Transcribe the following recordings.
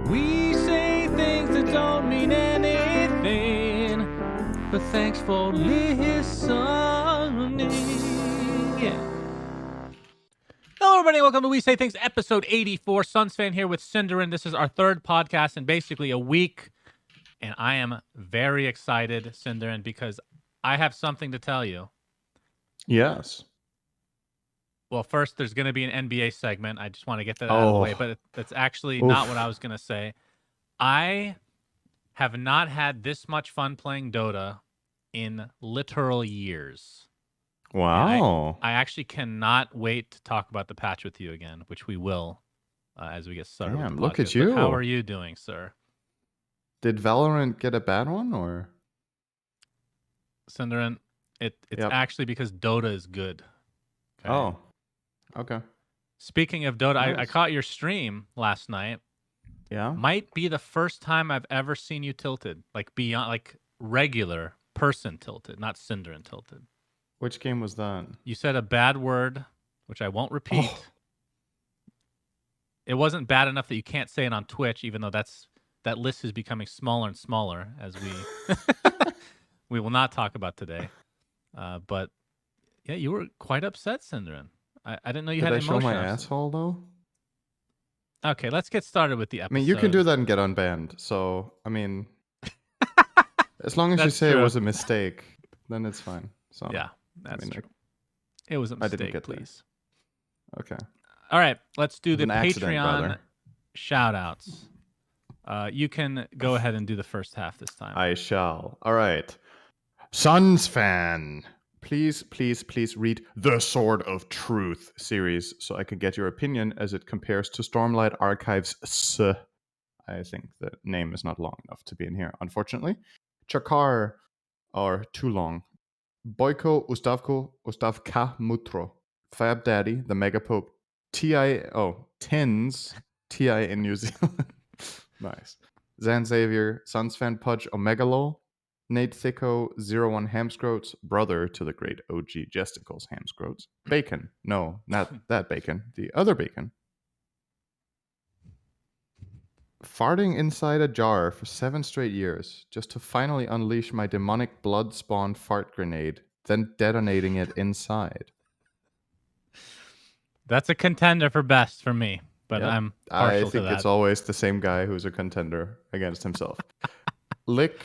We say things that don't mean anything, but thanks for listening. Yeah. Hello, everybody. Welcome to We Say Things, episode 84. Suns fan here with Cinderin. This is our third podcast in basically a week, and I am very excited, Cinderin, because I have something to tell you. Yes. Well, first, there's going to be an NBA segment. I just want to get that out of the way, but that's actually not what I was going to say. I have not had this much fun playing Dota in literal years. Wow. I actually cannot wait to talk about the patch with you again, which we will as we get started with the podcast. Look at you. But how are you doing, sir? Did Valorant get a bad one, or? Cinderin, it's actually because Dota is good. Okay. Oh, okay. Speaking of Dota, nice. I caught your stream last night. Yeah. Might be the first time I've ever seen you tilted, like beyond, like regular person tilted, not Cinderin tilted. Which game was that? You said a bad word, which I won't repeat. Oh. It wasn't bad enough that you can't say it on Twitch, even though that list is becoming smaller and smaller as we will not talk about today. But yeah, you were quite upset, Cinderin. I didn't know you had emotion. Did I show my asshole though? Okay, let's get started with the episode. I mean, you can do that and get unbanned. So, I mean, as long as you say true. It was a mistake, then it's fine. So yeah, that's true. It was a mistake, I didn't get please. That. Okay. All right, let's do the Patreon shout-outs. You can go ahead and do the first half this time. I shall. All right. Suns fan, please read The Sword of Truth series so I can get your opinion as it compares to Stormlight Archives. I think the name is not long enough to be in here, unfortunately. Chakar are too long. Boyko Ustavka Mutro. Fab Daddy, the Megapope. Tins, TI in New Zealand. Nice. Zan Xavier, Suns fan Pudge Omegalol. Nate Thicko, 01 Hamscroats, brother to the great OG Jesticles Hamscroats. Bacon. No, not that bacon. The other bacon. Farting inside a jar for 7 straight years, just to finally unleash my demonic blood-spawned fart grenade, then detonating it inside. That's a contender for best for me, but yep. I'm partial to that. I think it's always the same guy who's a contender against himself. Lick,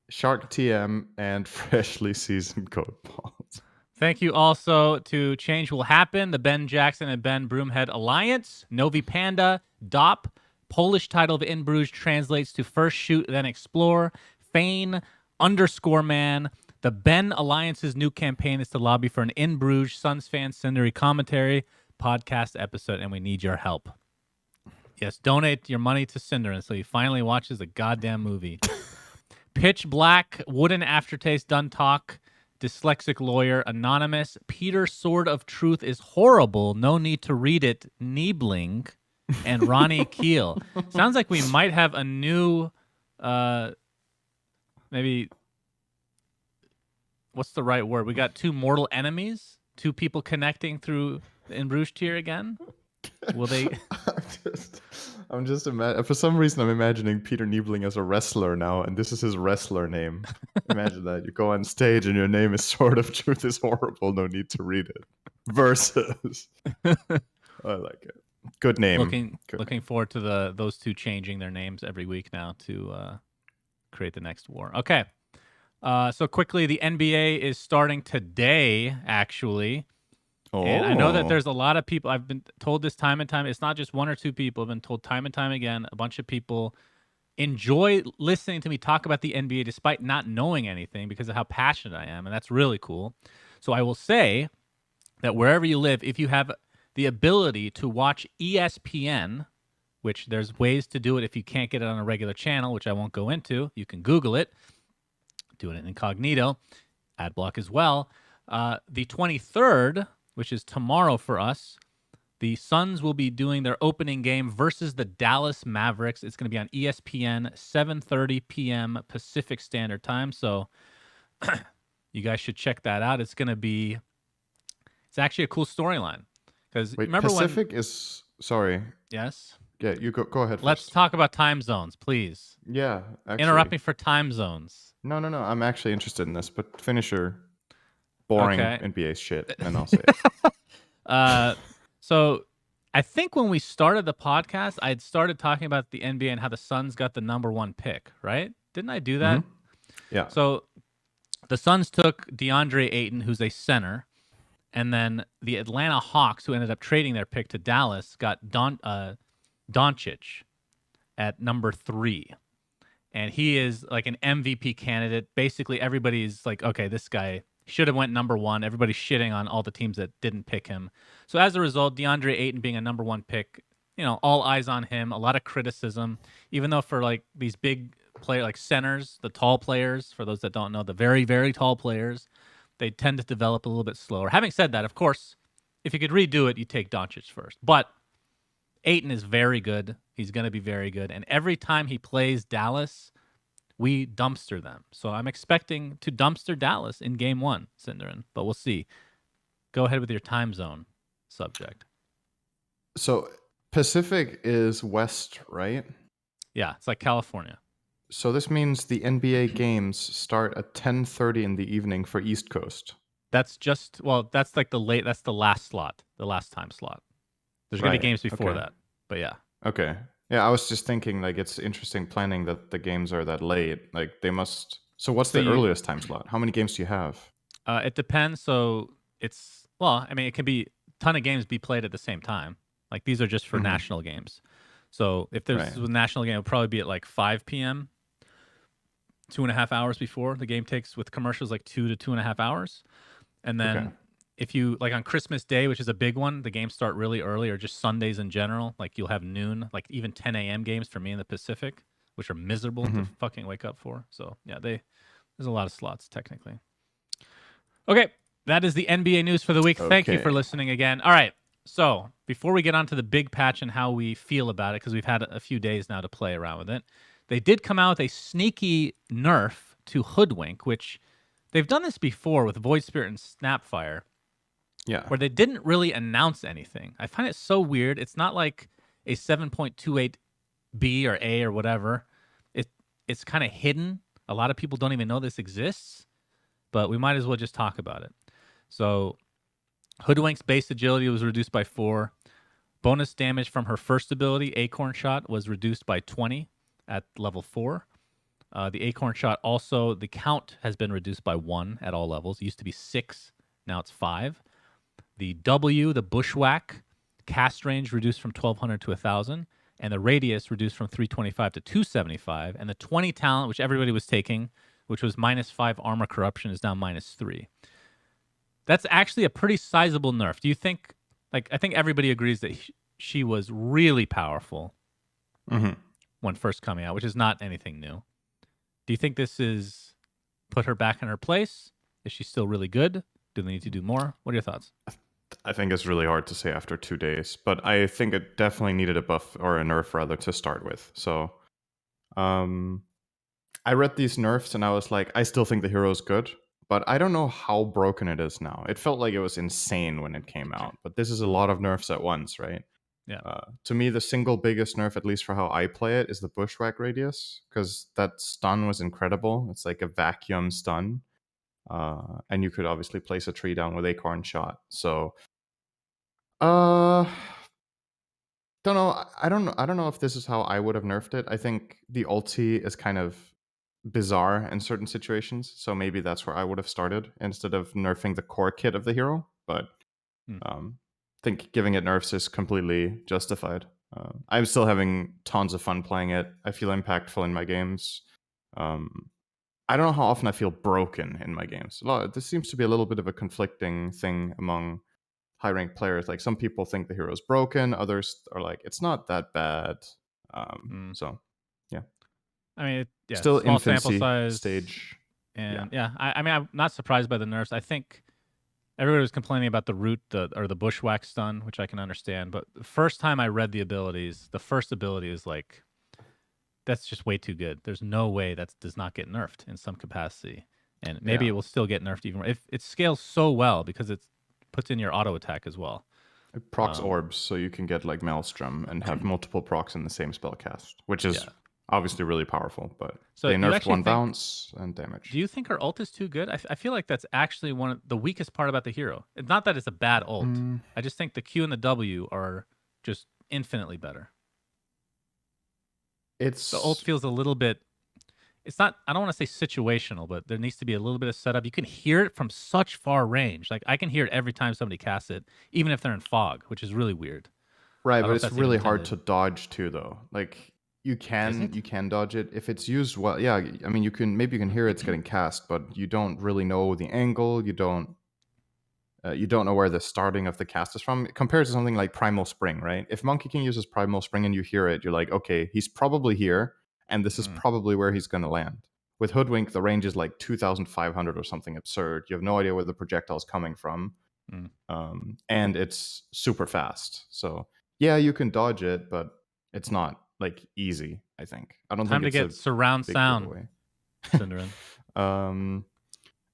Shark TM, and freshly seasoned code balls. Thank you also to Change Will Happen, the Ben Jackson and Ben Broomhead Alliance, Novi Panda, Dop, Polish title of In Bruges translates to First Shoot, Then Explore, Fane, _man. The Ben Alliance's new campaign is to lobby for an In Bruges Suns fan Cindery commentary podcast episode, and we need your help. Yes, donate your money to Cinderin so he finally watches the goddamn movie. Pitch Black, Wooden Aftertaste, Done Talk, Dyslexic Lawyer, Anonymous, Peter Sword of Truth is horrible, no need to read it, Niebling, and Ronnie Keel. Sounds like we might have a new, maybe, what's the right word? We got two mortal enemies, two people connecting through the In Bruges tier again. Will they? I'm just for some reason I'm imagining Peter Niebling as a wrestler now, and this is his wrestler name. Imagine that you go on stage and your name is Sword of Truth is horrible. No need to read it. Versus, I like it. Good name. Looking forward to those two changing their names every week now to create the next war. Okay, so quickly, the NBA is starting today, actually. And I know that there's a lot of people, I've been told this time and time, it's not just one or two people, I've been told time and time again, a bunch of people enjoy listening to me talk about the NBA despite not knowing anything because of how passionate I am, and that's really cool. So I will say that wherever you live, if you have the ability to watch ESPN, which there's ways to do it if you can't get it on a regular channel, which I won't go into, you can Google it, do it in incognito, ad block as well. The 23rd, which is tomorrow for us, the Suns will be doing their opening game versus the Dallas Mavericks. It's going to be on ESPN, 7:30 p.m. Pacific Standard Time. So you guys should check that out. It's actually a cool storyline. Because remember Pacific is, sorry. Yes? Yeah, you go ahead Let's first. talk about time zones, please. Yeah, Interrupt actually. me for time zones. No, no, no. I'm actually interested in this, but finish your boring Okay. NBA shit, and then I'll say it. uh, so I think when we started the podcast, I had started talking about the NBA and how the Suns got the number one pick, right? Didn't I do that? Mm-hmm. Yeah. So the Suns took DeAndre Ayton, who's a center, and then the Atlanta Hawks, who ended up trading their pick to Dallas, got Doncic at number 3. And he is like an MVP candidate. Basically, everybody's like, okay, this guy should have went number 1. Everybody's shitting on all the teams that didn't pick him. So as a result, DeAndre Ayton being a number 1 pick, all eyes on him. A lot of criticism, even though for like these big player like centers, the tall players. For those that don't know, the very very tall players, they tend to develop a little bit slower. Having said that, of course, if you could redo it, you take Doncic first. But Ayton is very good. He's going to be very good. And every time he plays Dallas, we dumpster them. So I'm expecting to dumpster Dallas in game 1, Cinderin, but we'll see. Go ahead with your time zone subject. So Pacific is west, right? Yeah, it's like California. So this means the NBA games start at 10:30 in the evening for East Coast. That's that's like that's the last slot, the last time slot. There's going to be Right. games before Okay. that. But yeah. Okay. Yeah, I was just thinking like it's interesting planning that the games are that late. Like they must. So what's So the earliest time slot? How many games do you have? it depends. So I mean, it can be a ton of games be played at the same time. Like these are just for Mm-hmm. national games. So if this Right. was a national game, it would probably be at like 5 p.m., 2.5 hours before. The game takes with commercials like 2 to 2.5 hours. And Okay. then if you like on Christmas Day, which is a big one, the games start really early, or just Sundays in general. Like you'll have noon, like even 10 a.m. games for me in the Pacific, which are miserable to Mm-hmm. fucking wake up for. So yeah, there's a lot of slots technically. Okay, that is the NBA news for the week. Thank you for Okay. listening again. All right, so before we get on to the big patch and how we feel about it, because we've had a few days now to play around with it, they did come out with a sneaky nerf to Hoodwink, which they've done this before with Void Spirit and Snapfire, Yeah. where they didn't really announce anything. I find it so weird. It's not like a 7.28B or A or whatever. It's kind of hidden. A lot of people don't even know this exists, but we might as well just talk about it. So Hoodwink's base agility was reduced by 4. Bonus damage from her first ability, Acorn Shot, was reduced by 20 at level 4. The Acorn Shot also, the count has been reduced by 1 at all levels. It used to be 6, now it's 5. The W, the Bushwhack, cast range reduced from 1200 to 1000. And the radius reduced from 325 to 275. And the 20 talent, which everybody was taking, which was -5 armor corruption, is now -3. That's actually a pretty sizable nerf. Do you think, like, I think everybody agrees that she was really powerful Mm-hmm. when first coming out, which is not anything new. Do you think this is put her back in her place? Is she still really good? Do they need to do more? What are your thoughts? I think it's really hard to say after 2 days, but I think it definitely needed a buff or a nerf rather to start with. So, um, I read these nerfs and I was like, I still think the hero is good, but I don't know how broken it is now. It felt like it was insane when it came out, but this is a lot of nerfs at once, right? Yeah. To me, the single biggest nerf, at least for how I play it, is the bushwhack radius because that stun was incredible. It's like a vacuum stun, and you could obviously place a tree down with acorn shot. So, uh, don't know. I don't know. I don't know if this is how I would have nerfed it. I think the ulti is kind of bizarre in certain situations, so maybe that's where I would have started instead of nerfing the core kit of the hero. But Hmm. I think giving it nerfs is completely justified. I'm still having tons of fun playing it. I feel impactful in my games. Um, I don't know how often I feel broken in my games. This seems to be a little bit of a conflicting thing among high ranked players. Like some people think the hero is broken, others are like, it's not that bad. Hmm. So, yeah, I mean, yeah, still small sample infancy size. stage. Yeah, And yeah, I mean, I'm not surprised by the nerfs. I think everybody was complaining about the root, or the bushwhack stun, which I can understand. But the first time I read the abilities, the first ability is like, that's just way too good. There's no way that does not get nerfed in some capacity. And maybe yeah, it will still get nerfed even more. If it scales so well because it puts in your auto attack as well. It procs orbs, so you can get like Maelstrom and have multiple procs in the same spell cast, which is Yeah. obviously really powerful. But So they you nerfed actually one think? bounce and damage. Do you think her ult is too good? I feel like that's actually one of the weakest part about the hero. It's not that it's a bad ult. Mm, I just think the Q and the W are just infinitely better. The ult it's feels a little bit. It's not. I don't want to say situational, but there needs to be a little bit of setup. You can hear it from such far range. Like I can hear it every time somebody casts it, even if they're in fog, which is really weird. right, I don't but know if it's that's even really hard intended. to dodge too, though. Like you Is can it? you can dodge it if it's used well. Yeah, I mean you can hear it's getting cast, but you don't really know the angle. You don't know where the starting of the cast is from. Compared to something like Primal Spring, right? If Monkey King uses Primal Spring and you hear it, you're like, okay, he's probably here, and this is Mm, probably where he's going to land. With Hoodwink, the range is like 2,500 or something absurd. You have no idea where the projectile is coming from, mm. and it's super fast. So yeah, you can dodge it, but it's not like easy. I think. I don't think Time to it's get a surround big sound, giveaway. Cinderin. um,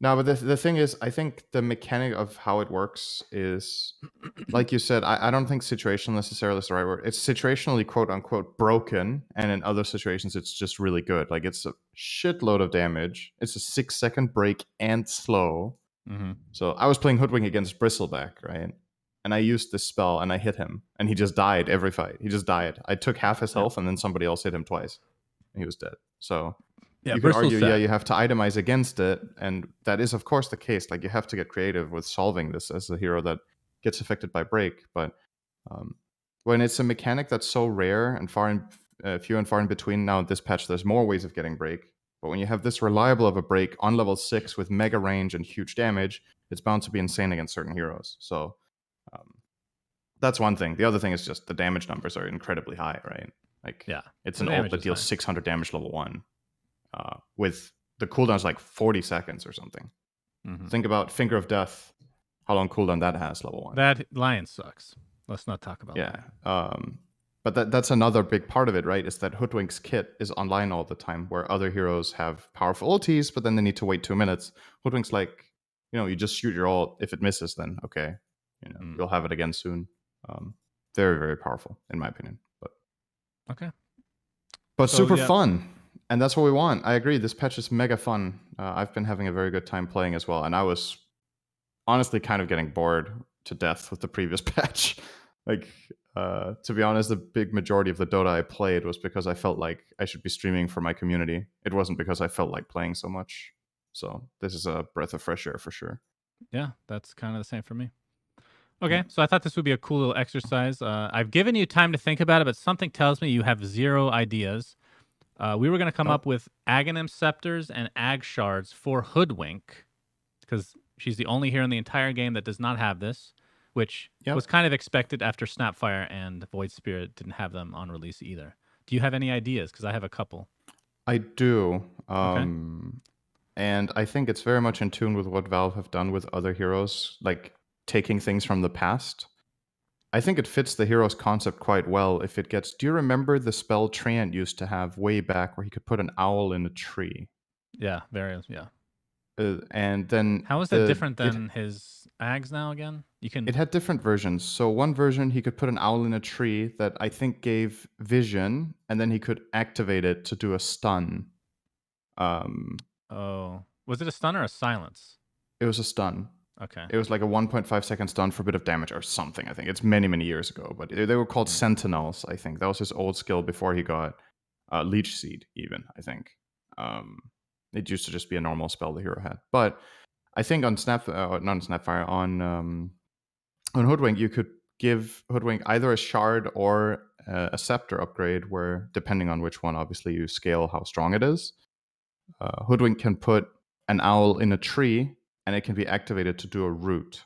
no, but the thing is, I think the mechanic of how it works is, like you said, I don't think situational necessarily is the right word. It's situationally quote unquote broken, and in other situations, it's just really good. Like it's a shitload of damage. It's a 6 second break and slow. Mm-hmm. So I was playing Hoodwink against Bristleback, right? And I used this spell and I hit him, and he just died every fight. He just died. I took half his Yeah. health, and then somebody else hit him twice, and he was dead. So Yeah. you could Bristol's argue, yeah, sad. you have to itemize against it, and that is of course the case. Like you have to get creative with solving this as a hero that gets affected by break. But um, when it's a mechanic that's so rare and few and far in between, now in this patch there's more ways of getting break. But when you have this reliable of a break on level 6 with mega range and huge damage, it's bound to be insane against certain heroes. So um, that's one thing. The other thing is just the damage numbers are incredibly high, right? Like Yeah. it's The an ult damage that is deals high. 600 damage level 1 with the cooldown's like 40 seconds or something. Mm-hmm. Think about Finger of Death, how long cooldown that has, level 1. That lion sucks. Let's not talk about Yeah. that. But that's another big part of it, right? Is that Hoodwink's kit is online all the time, where other heroes have powerful ultis, but then they need to wait 2 minutes. Hoodwink's like, you just shoot your ult. If it misses, then okay, Mm. you'll have it again soon. Um, very, very powerful, in my opinion. Okay. But So super yeah. fun, and that's what we want. I agree. This patch is mega fun. I've been having a very good time playing as well, and I was honestly kind of getting bored to death with the previous patch. Like, to be honest, the big majority of the Dota I played was because I felt like I should be streaming for my community. It wasn't because I felt like playing so much. So this is a breath of fresh air for sure. Yeah, that's kind of the same for me. Yeah. Okay, so I thought this would be a cool little exercise. I've given you time to think about it, but something tells me you have zero ideas. We were going to come Oh, up with Aghanim Scepters and Ag Shards for Hoodwink, because she's the only hero in the entire game that does not have this, which was yep. kind of expected after Snapfire and Void Spirit didn't have them on release either. Do you have any ideas? Because I have a couple. I do. Okay. And I think it's very much in tune with what Valve have done with other heroes, like taking things from the past. I think it fits the hero's concept quite well if it gets. Do you remember the spell Treant used to have way back where he could put an owl in a tree? Yeah, various. Yeah. And then How is that different than his Aghs now again? You can. it had different versions. So one version he could put an owl in a tree that I think gave vision, and then he could activate it to do a stun. Oh. Was it a stun or a silence? It was a stun. Okay. It was like a 1.5 second stun for a bit of damage or something. I think it's many, many years ago, but they were called Mm. Sentinels. I think that was his old skill before he got Leech Seed. Even I think it used to just be a normal spell the hero had. But I think on not on Snapfire, on Hoodwink, you could give Hoodwink either a shard or a scepter upgrade, where depending on which one, obviously you scale how strong it is. Hoodwink can put an owl in a tree, and it can be activated to do a root.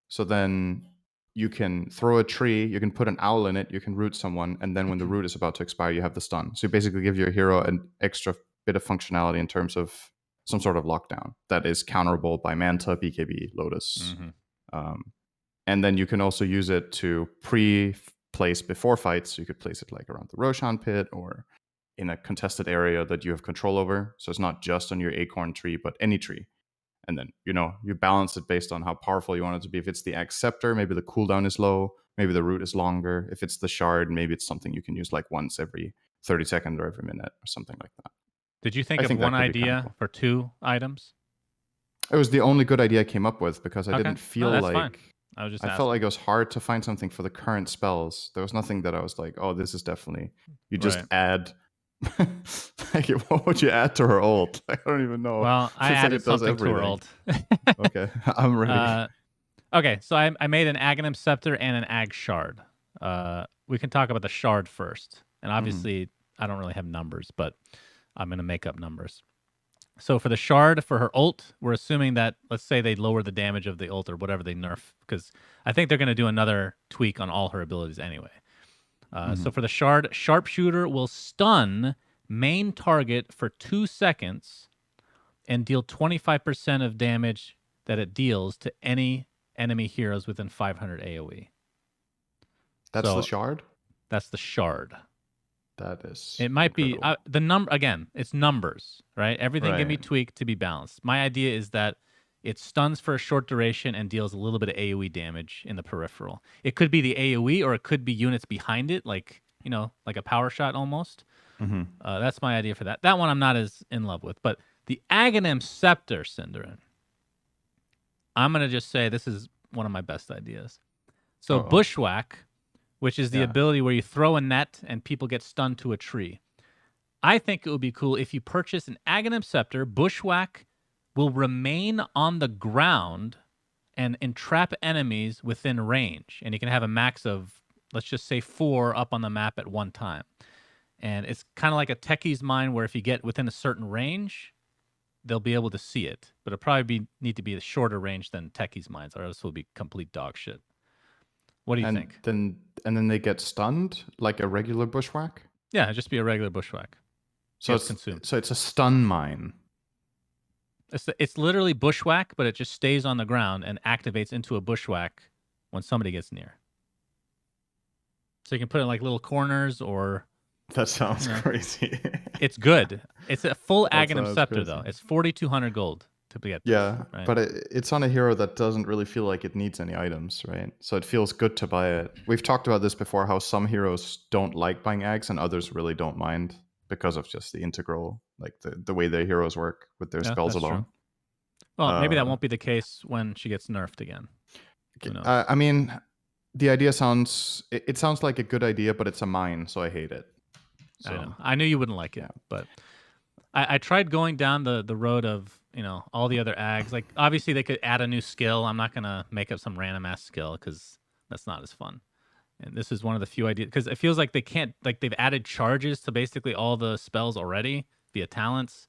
So then you can throw a tree, you can put an owl in it, you can root someone, and then when the root is about to expire, you have the stun. So you basically give your hero an extra bit of functionality in terms of some sort of lockdown that is counterable by Manta, BKB, Lotus. Mm-hmm. Um, and then you can also use it to place before fights. So you could place it like around the Roshan pit or in a contested area that you have control over. So it's not just on your acorn tree, but any tree. and then you balance it based on how powerful you want it to be. If it's the Aghs Scepter, maybe the cooldown is low, maybe the root is longer. If it's the Shard, maybe it's something you can use like once every 30 seconds or every minute or something like that. Did you think I of think one that could be kind of idea cool. for 2 items? It was the only good idea I came up with because I Okay, didn't no, feel that's fine. like I was just I felt asking. like it was hard to find something for the current spells. There was nothing that I was like, oh, this is definitely. You just Right. add. Like, what would you add to her ult? I don't even know. Well, I It's like added it does something to her everything. ult. Okay, I'm ready. Okay, so I made an Aghanim Scepter and an Ag Shard. We can talk about the Shard first. And Mhm. obviously, I don't really have numbers, but I'm going to make up numbers. So for the Shard, for her ult, we're assuming that, let's say they lower the damage of the ult or whatever they nerf, because I think they're going to do another tweak on all her abilities anyway. So for the Shard, Sharpshooter will stun main target for 2 seconds and deal 25% of damage that it deals to any enemy heroes within 500 AoE. That's the So shard. that's the Shard. That is It might be incredible. the number again. It's numbers, right? Everything can be Right. tweaked to be balanced. My idea is that it stuns for a short duration and deals a little bit of AOE damage in the peripheral. It could be the AOE or it could be units behind it, like like a power shot almost. Hmm. That's my idea for that. That one I'm not as in love with, but the Aghanim Scepter, Cinderin. I'm gonna just say this is one of my best ideas. So Oh. Bushwhack, which is the Yeah. ability where you throw a net and people get stunned to a tree. I think it would be cool if you purchase an Aghanim Scepter. Bushwhack will remain on the ground and entrap enemies within range. And you can have a max of, let's just say, 4 up on the map at one time. And it's kind of like a techie's mind where if you get within a certain range, they'll be able to see it. But it'll probably need to be a shorter range than techie's minds, or else it'll be complete dog shit. What do you And think? then they get stunned like a regular bushwhack. Yeah, just be a regular Bushwhack. So Gets it's consumed. so it's a stun mine. It's literally Bushwhack, but it just stays on the ground and activates into a Bushwhack when somebody gets near. So you can put it in like little corners, or That sounds you know, crazy. it's good. It's a full That Aghanim sounds Scepter crazy. though. It's 4,200 gold to get this, Yeah, right? but it's on a hero that doesn't really feel like it needs any items, right? So it feels good to buy it. We've talked about this before, how some heroes don't like buying Aghs and others really don't mind because of just the integral, like the way their heroes work with their Yeah, spells that's true. alone. Well, maybe that Uh, won't be the case when she gets nerfed again. Who knows? I mean, the idea it sounds like a good idea, but it's a mine, so I hate it. I know. So I knew you wouldn't like it, yeah. but I tried going down the road of all the other Aghs. Like obviously they could add a new skill. I'm not gonna make up some random ass skill because that's not as fun. And this is one of the few ideas because it feels like they can't like they've added charges to basically all the spells already via talents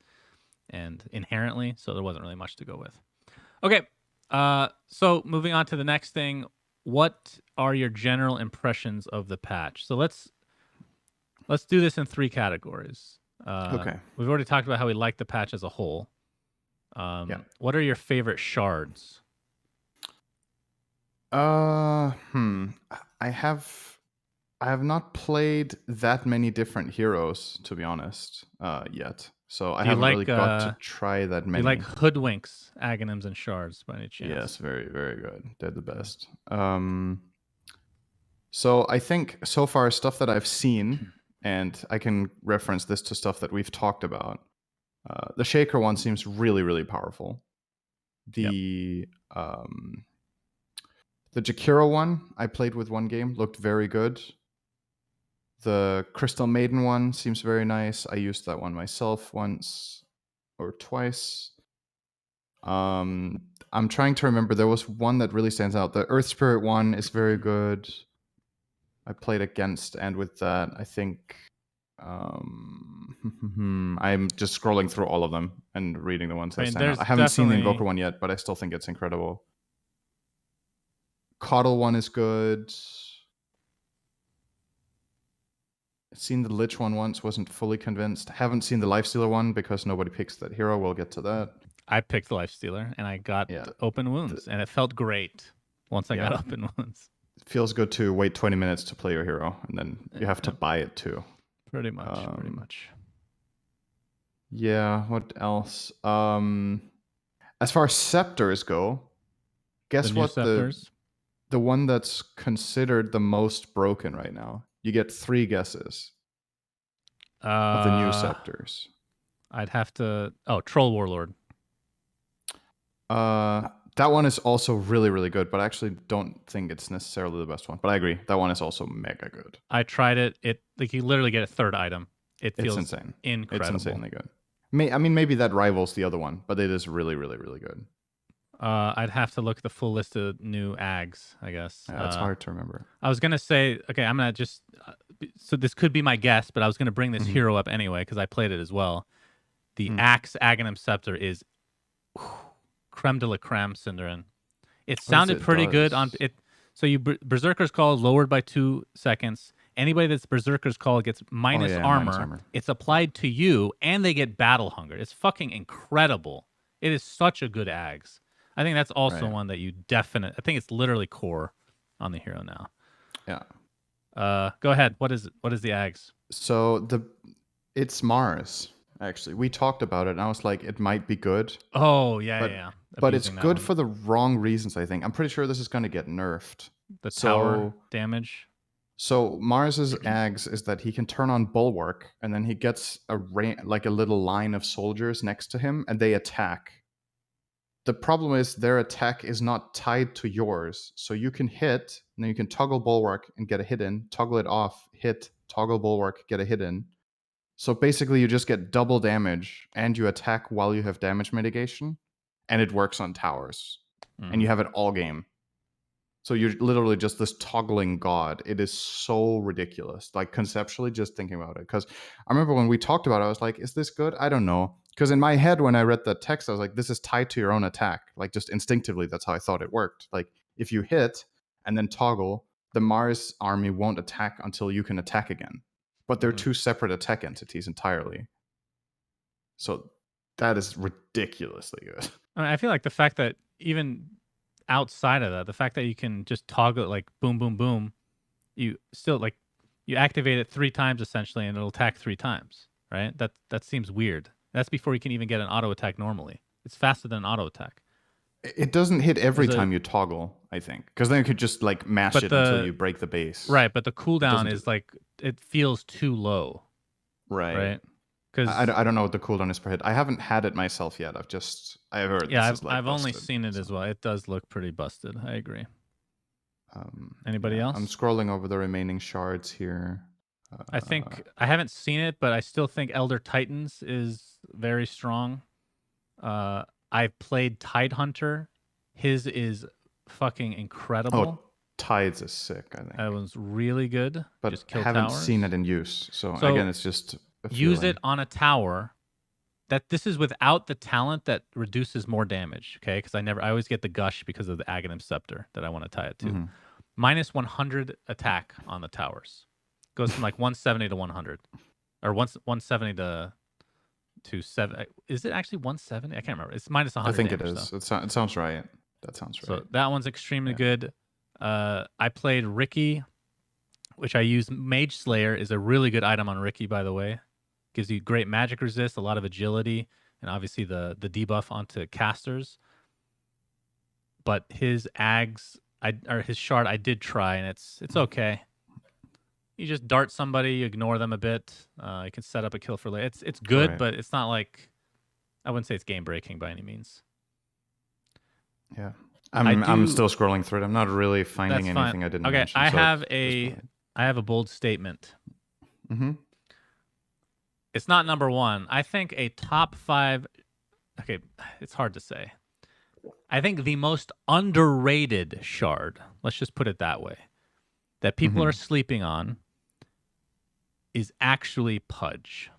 and inherently, so there wasn't really much to go with. Okay, so moving on to the next thing. What are your general impressions of the patch? So let's do this in 3 categories. Okay. We've already talked about how we like the patch as a whole. Yeah. What are your favorite shards? Hmm. I have I have not played that many different heroes, to be honest, yet. So I Do you haven't really like got to try that do you like many. hoodwinks, aghanims, and shards by any Yes, chance? very, very good. They're the Okay. best. So I think so far stuff that I've seen, and I can reference this to stuff that we've talked about. The Shaker one seems really, really powerful. Yep. Um, the Jakiro one I played with one game looked very good. The Crystal Maiden one seems very nice. I used that one myself once or twice. I'm trying to remember. There was one that really stands out. The Earth Spirit one is very good. I played against and with that. I think I'm just scrolling through all of them and reading the ones I that mean, stand out. there's I haven't seen the Invoker definitely. one yet, but I still think it's incredible. Coddle one is good. Seen the Lich one once, wasn't fully convinced. Haven't seen the Lifestealer one because nobody picks that hero. We'll get to that. I picked Life Stealer and I got Yeah. open wounds, and it felt great once I got Yeah. open wounds. It feels good to wait 20 minutes to play your hero, and then you have to Yep. buy it too. Pretty much. Pretty much. Yeah, what else? As far as scepters go, The guess new what scepters. the one that's considered the most broken right now? You get 3 guesses of the new Uh, scepters. I'd have to. Oh, Troll Warlord. That one is also really, really good, but I actually don't think it's necessarily the best one. But I agree, that one is also mega good. I tried it. It like you literally get a third item. It It's feels insane. It's incredible. insanely good. I mean, maybe that rivals the other one, but it is really, really, really good. I'd have to look at the full list of new Aghs, I guess. Yeah, it's hard to remember. I was gonna say, okay, I'm gonna just. So this could be my guess, but I was gonna bring this Mhm. hero up anyway because I played it as well. The Mm. Axe Aghanim Scepter is creme de la creme, Cinderin. It What is sounded it pretty good on does? it. So you Berserker's Call lowered by 2 seconds. Anybody that's Berserker's Call gets Oh minus yeah, minus armor. armor. It's applied to you, and they get battle hunger. It's fucking incredible. It is such a good Aghs. I think that's also Right. one that you definitely. I think it's literally core on the hero now. Yeah. Go ahead. What is it? What is the Aghs? So it's Mars. Actually, we talked about it, and I was like, it might be good, Oh yeah, yeah, but yeah. it's Abusing that good one. for the wrong reasons. I think I'm pretty sure this is going to get nerfed. The tower So damage. Mars's Aghs is that he can turn on Bulwark, and then he gets like a little line of soldiers next to him, and they attack. The problem is their attack is not tied to yours, so you can hit, and then you can toggle Bulwark and get a hit in, toggle it off, hit, toggle Bulwark, get a hit in. So basically, you just get double damage, and you attack while you have damage mitigation, and it works on towers, and you Mm. have it all game. So you're literally just this toggling god. It is so ridiculous. Like conceptually, just thinking about it. Because I remember when we talked about it, I was like, is this good? I don't know. Because in my head, when I read the text, I was like, this is tied to your own attack. Like just instinctively, that's how I thought it worked. Like if you hit and then toggle, the Mars army won't attack until you can attack again. But they're Hmm. two separate attack entities entirely. So that is ridiculously good. I mean, I feel like the fact that even outside of that, the fact that you can just toggle it like boom, boom, boom, you still like you activate it 3 times essentially, and it'll attack 3 times, right? That seems weird. That's before you can even get an auto attack normally. It's faster than an auto attack. It doesn't hit every There's a time you toggle, I think, because then you could just like mash but it until the you break the base. right, but the It cooldown doesn't do is that. like it feels too low, Right. right? Because I don't know what the cooldown is per hit. I haven't had it myself yet. I heard yeah, this I've is like I've only busted. seen it as So, well. It does look pretty busted. I agree. Anybody yeah, I'm else? scrolling over the remaining shards here. I think I haven't seen it, but I still think Elder Titans is very strong. I've played Tidehunter. His is fucking incredible. Oh, Tides is sick, I That think, was really good. but Just kill haven't seen it towers. in use. So again, So it's just a use it feeling. on a tower. That this is without the talent that reduces more damage. Okay, because I always get the gush because of the Aghanim Scepter that I want to tie it to. Hmm. Minus 100 attack on the towers. Goes from like 170 to 100, or 170 to 7. Is it actually 170? I can't remember. It's minus I 100 think it damage though. is. It sounds right. That sounds So right. that one's extremely Yeah. good. I played Ricky, which I use. Mage Slayer is a really good item on Ricky, by the way. Gives you great magic resist, a lot of agility, and obviously the debuff onto casters. But his Aghs, or his shard, I did try, and it's okay. You just dart somebody, you ignore them a bit. You can set up a kill for later. It's good, Right. but it's not like I wouldn't say it's game breaking by any means. Yeah. I I'm do. still scrolling through it. I'm not really finding That's fine. anything I didn't Okay, mention. So just go ahead. I have a bold statement. Mm-hmm. It's not number one. I think a top 5. Okay, it's hard to say. I think the most underrated shard, let's just put it that way, that people Mm-hmm. are sleeping on is actually Pudge.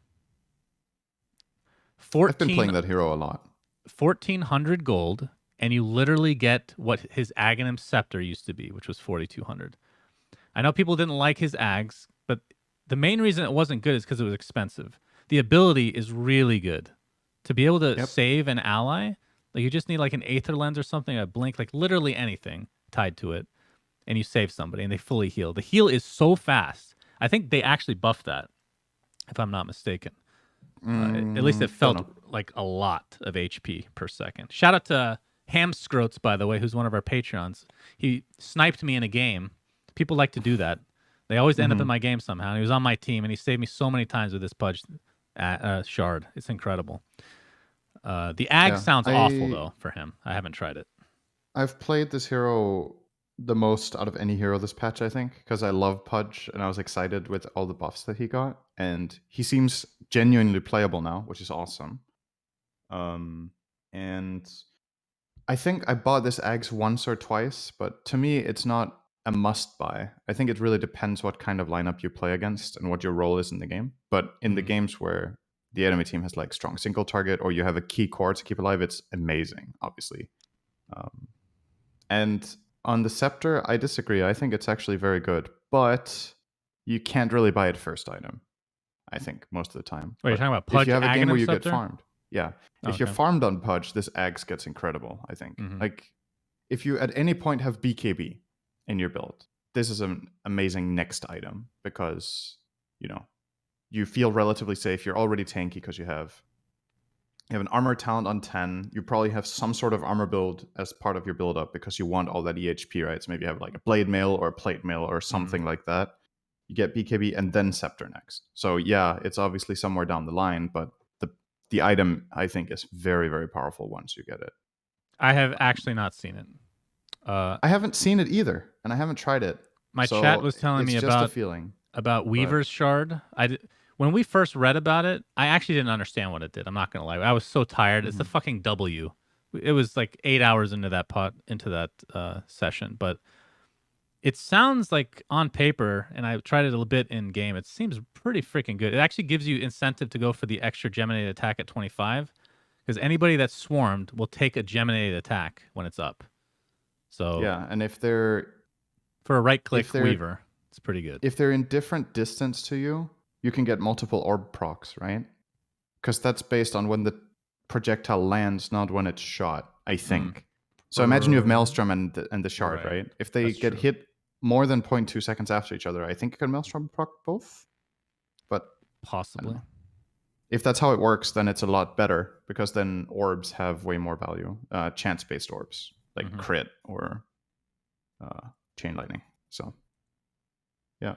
I've been 14 playing that hero a lot. 1400 gold, and you literally get what his Aghanim Scepter used to be, which was 4200. I know people didn't like his Aghs, but the main reason it wasn't good is because it was expensive. The ability is really good. To be able to Yep. save an ally, like you just need like an Aether Lens or something, a blink, like literally anything tied to it, and you save somebody and they fully heal. The heal is so fast. I think they actually buffed that, if I'm not mistaken. At least it Don't felt know. like a lot of HP per second. Shout out to Hamscroats, by the way, who's one of our Patreons. He sniped me in a game. People like to do that. They always end up in my game somehow. And he was on my team, and he saved me so many times with this Pudge shard. It's incredible. The Aghs Yeah, sounds awful, though, for him. I haven't tried it. I've played this hero the most out of any hero this patch, I think, because I love Pudge and I was excited with all the buffs that he got, and he seems genuinely playable now, which is awesome. And I think I bought this Aghs once or twice, but to me, it's not a must buy. I think it really depends what kind of lineup you play against and what your role is in the game. But in the games where the enemy team has like strong single target or you have a key core to keep alive, it's amazing, obviously. And on the Scepter, I disagree. I think it's actually very good, but you can't really buy it first item, I think, most of the time. Wait, you're But talking about if Pudge you have a game where Aghanim you get Scepter? farmed, yeah. Oh, If you're okay. farmed on Pudge, this Aghs gets incredible, I think. Like, if you at any point have BKB in your build, this is an amazing next item because, you know, you feel relatively safe. You're already tanky because you have an armor talent on 10. You probably have some sort of armor build as part of your build up because you want all that EHP, right? So maybe you have like a blade mail or a plate mail or something like that. You get BKB and then Scepter next. So yeah, it's obviously somewhere down the line, but the item I think is very, very powerful once you get it. I have actually not seen it. I haven't seen it either, and I haven't tried it. My chat So was telling it's me just a feeling. about But Weaver's Shard. When we first read about it, I actually didn't understand what it did. I'm not gonna lie. I was so tired. It's the fucking W. It was like 8 hours into that session, but it sounds like on paper, and I tried it a little bit in game. It seems pretty freaking good. It actually gives you incentive to go for the extra geminated attack at 25, because anybody that's swarmed will take a geminated attack when it's up. So yeah, and if they're for a right if click they're Weaver, it's pretty good. if they're in different distance to you, you can get multiple orb procs, right? Because that's based on when the projectile lands, not when it's shot, I think. So imagine you have Maelstrom and the shard, right? If they That's get true. hit more than 0.2 seconds after each other, I think you can Maelstrom proc both. But I don't Possibly. know. If that's how it works, then it's a lot better because then orbs have way more value. Chance-based orbs, like crit or chain lightning. So, yeah.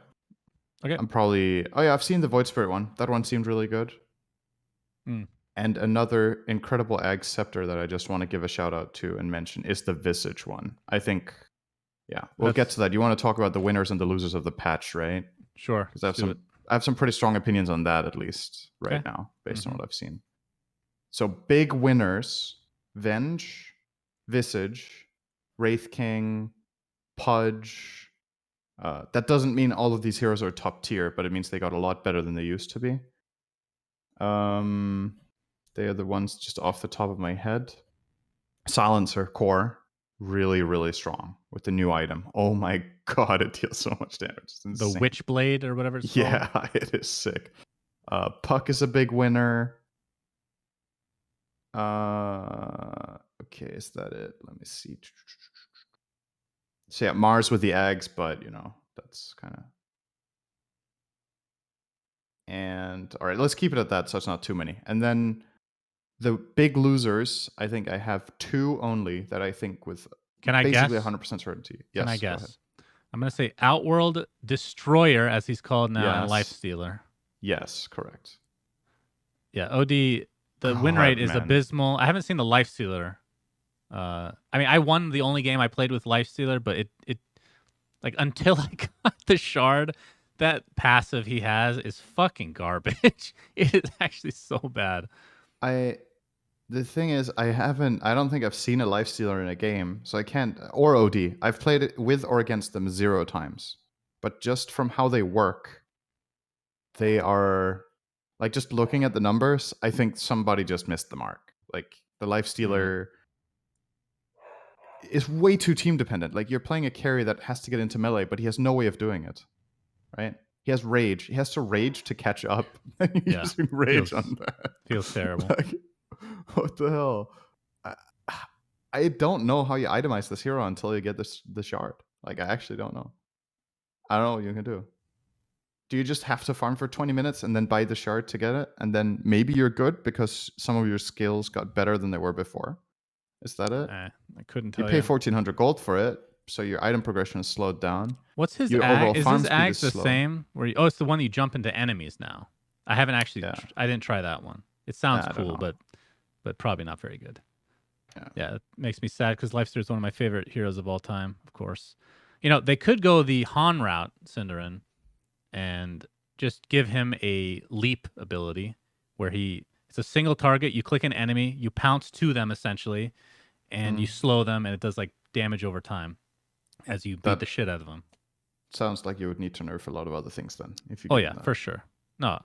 Okay. I'm probably... Oh, yeah, I've seen the Void Spirit one. That one seemed really good. And another incredible Aghs Scepter that I just want to give a shout out to and mention is the Visage one. I think, yeah, we'll get to that. You want to talk about the winners and the losers of the patch, right? Sure. Because I have some pretty strong opinions on that, at least right now, based on what I've seen. So big winners: Venge, Visage, Wraith King, Pudge. That doesn't mean all of these heroes are top tier, but it means they got a lot better than they used to be. They are the ones just off the top of my head. Silencer core, really, really strong with the new item. Oh my god, it deals so much damage. It's insane. The Witchblade or whatever it's called. Yeah, it is sick. Puck is a big winner. Okay, is that it? Let me see. So yeah, Mars with the Aghs, but you know, that's kind of... And all right, let's keep it at that so it's not too many. And then the big losers, I think I have two only that I think with Can I basically guess? 100% certainty. Yes, Can I go ahead. guess? I'm gonna say Outworld Destroyer, as he's called now, and Yes. Lifestealer. Yes, correct. Yeah, OD. The win God, rate is man. abysmal. I haven't seen the Lifestealer. I mean, I won the only game I played with Lifestealer, but it like until I got the shard, that passive he has is fucking garbage. It is actually so bad. The thing is, I don't think I've seen a Lifestealer in a game, so I can't... Or OD. I've played it with or against them 0 times. But just from how they work, they are... Like, just looking at the numbers, I think somebody just missed the mark. Like, the Lifestealer is way too team dependent. Like, you're playing a carry that has to get into melee, but he has no way of doing it. Right? He has rage. He has to rage to catch up. And you're Yeah. using rage on that. Feels terrible. Like, what the hell? I don't know how you itemize this hero until you get the shard. Like, I actually don't know. I don't know what you can do. Do you just have to farm for 20 minutes and then buy the shard to get it? And then maybe you're good because some of your skills got better than they were before. Is that it? I couldn't You tell pay you. 1,400 gold for it, so your item progression is slowed down. What's his Your ag? overall Is farm his speed is Aghs the slow. same? Oh, it's the one you jump into enemies now. I haven't actually. Yeah. I didn't try that one. It sounds I don't cool, know. but probably not very good. Yeah. It makes me sad because Lifesteer is one of my favorite heroes of all time. Of course, they could go the Han route, Cinderin, and just give him a leap ability where it's a single target. You click an enemy, you pounce to them essentially, and you slow them, and it does like damage over time as you beat the shit out of them. Sounds like you would need to nerf a lot of other things then. If you. Oh yeah, for sure. No,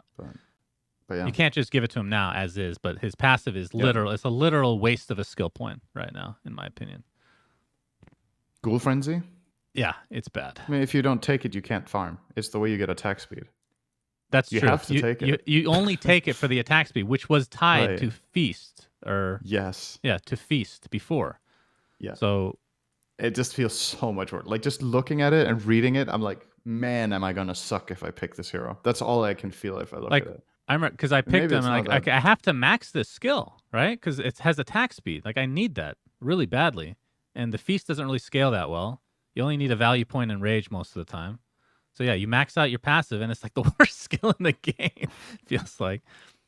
but yeah, you can't just give it to him now as is. But his passive is literal. It's a literal waste of a skill point right now, in my opinion. Ghoul Frenzy. Yeah, it's bad. I mean, if you don't take it, you can't farm. It's the way you get attack speed. That's you true. You have to take it. You only take it for the attack speed, which was tied to Feast. Yes. Yeah, to Feast before. Yeah. So it just feels so much worse. Like just looking at it and reading it, I'm like, man, am I gonna suck if I pick this hero? That's all I can feel if I look at it. I remember because I picked him and I have to max this skill, right? Because it has attack speed. Like I need that really badly, and the Feast doesn't really scale that well. You only need a value point in Rage most of the time. So yeah, you max out your passive, and it's like the worst skill in the game. Feels like.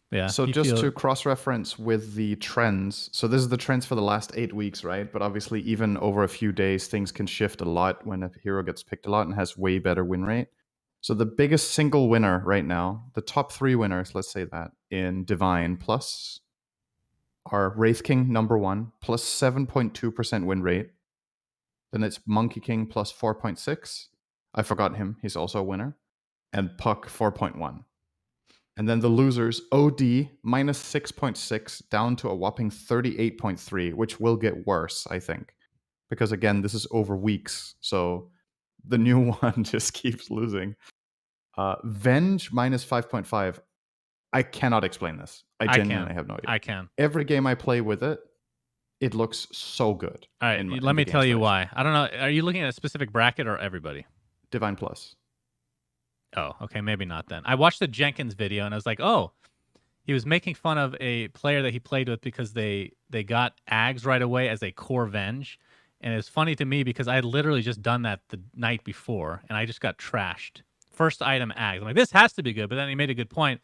Yeah. So just to cross-reference with the trends. So this is the trends for the last 8 weeks, right? But obviously, even over a few days, things can shift a lot when a hero gets picked a lot and has way better win rate. So the biggest single winner right now, the top 3 winners, let's say that, in Divine Plus are Wraith King number 1, plus 7.2% win rate. Then it's Monkey King plus 4.6. I forgot him. He's also a winner. And Puck 4.1. And then the losers, OD minus 6.6 down to a whopping 38.3, which will get worse, I think. Because again, this is over weeks. So the new one just keeps losing. Venge minus 5.5. I cannot explain this. I genuinely have no idea. I can. Every game I play with it, it looks so good. All right, let me tell you why. I don't know. Are you looking at a specific bracket or everybody? Divine Plus. Oh, okay, maybe not then. I watched the Jenkins video and I was like, oh, he was making fun of a player that he played with because they got Aghs right away as a core Venge. And it's funny to me because I had literally just done that the night before and I just got trashed. First item Aghs. I'm like, this has to be good. But then he made a good point.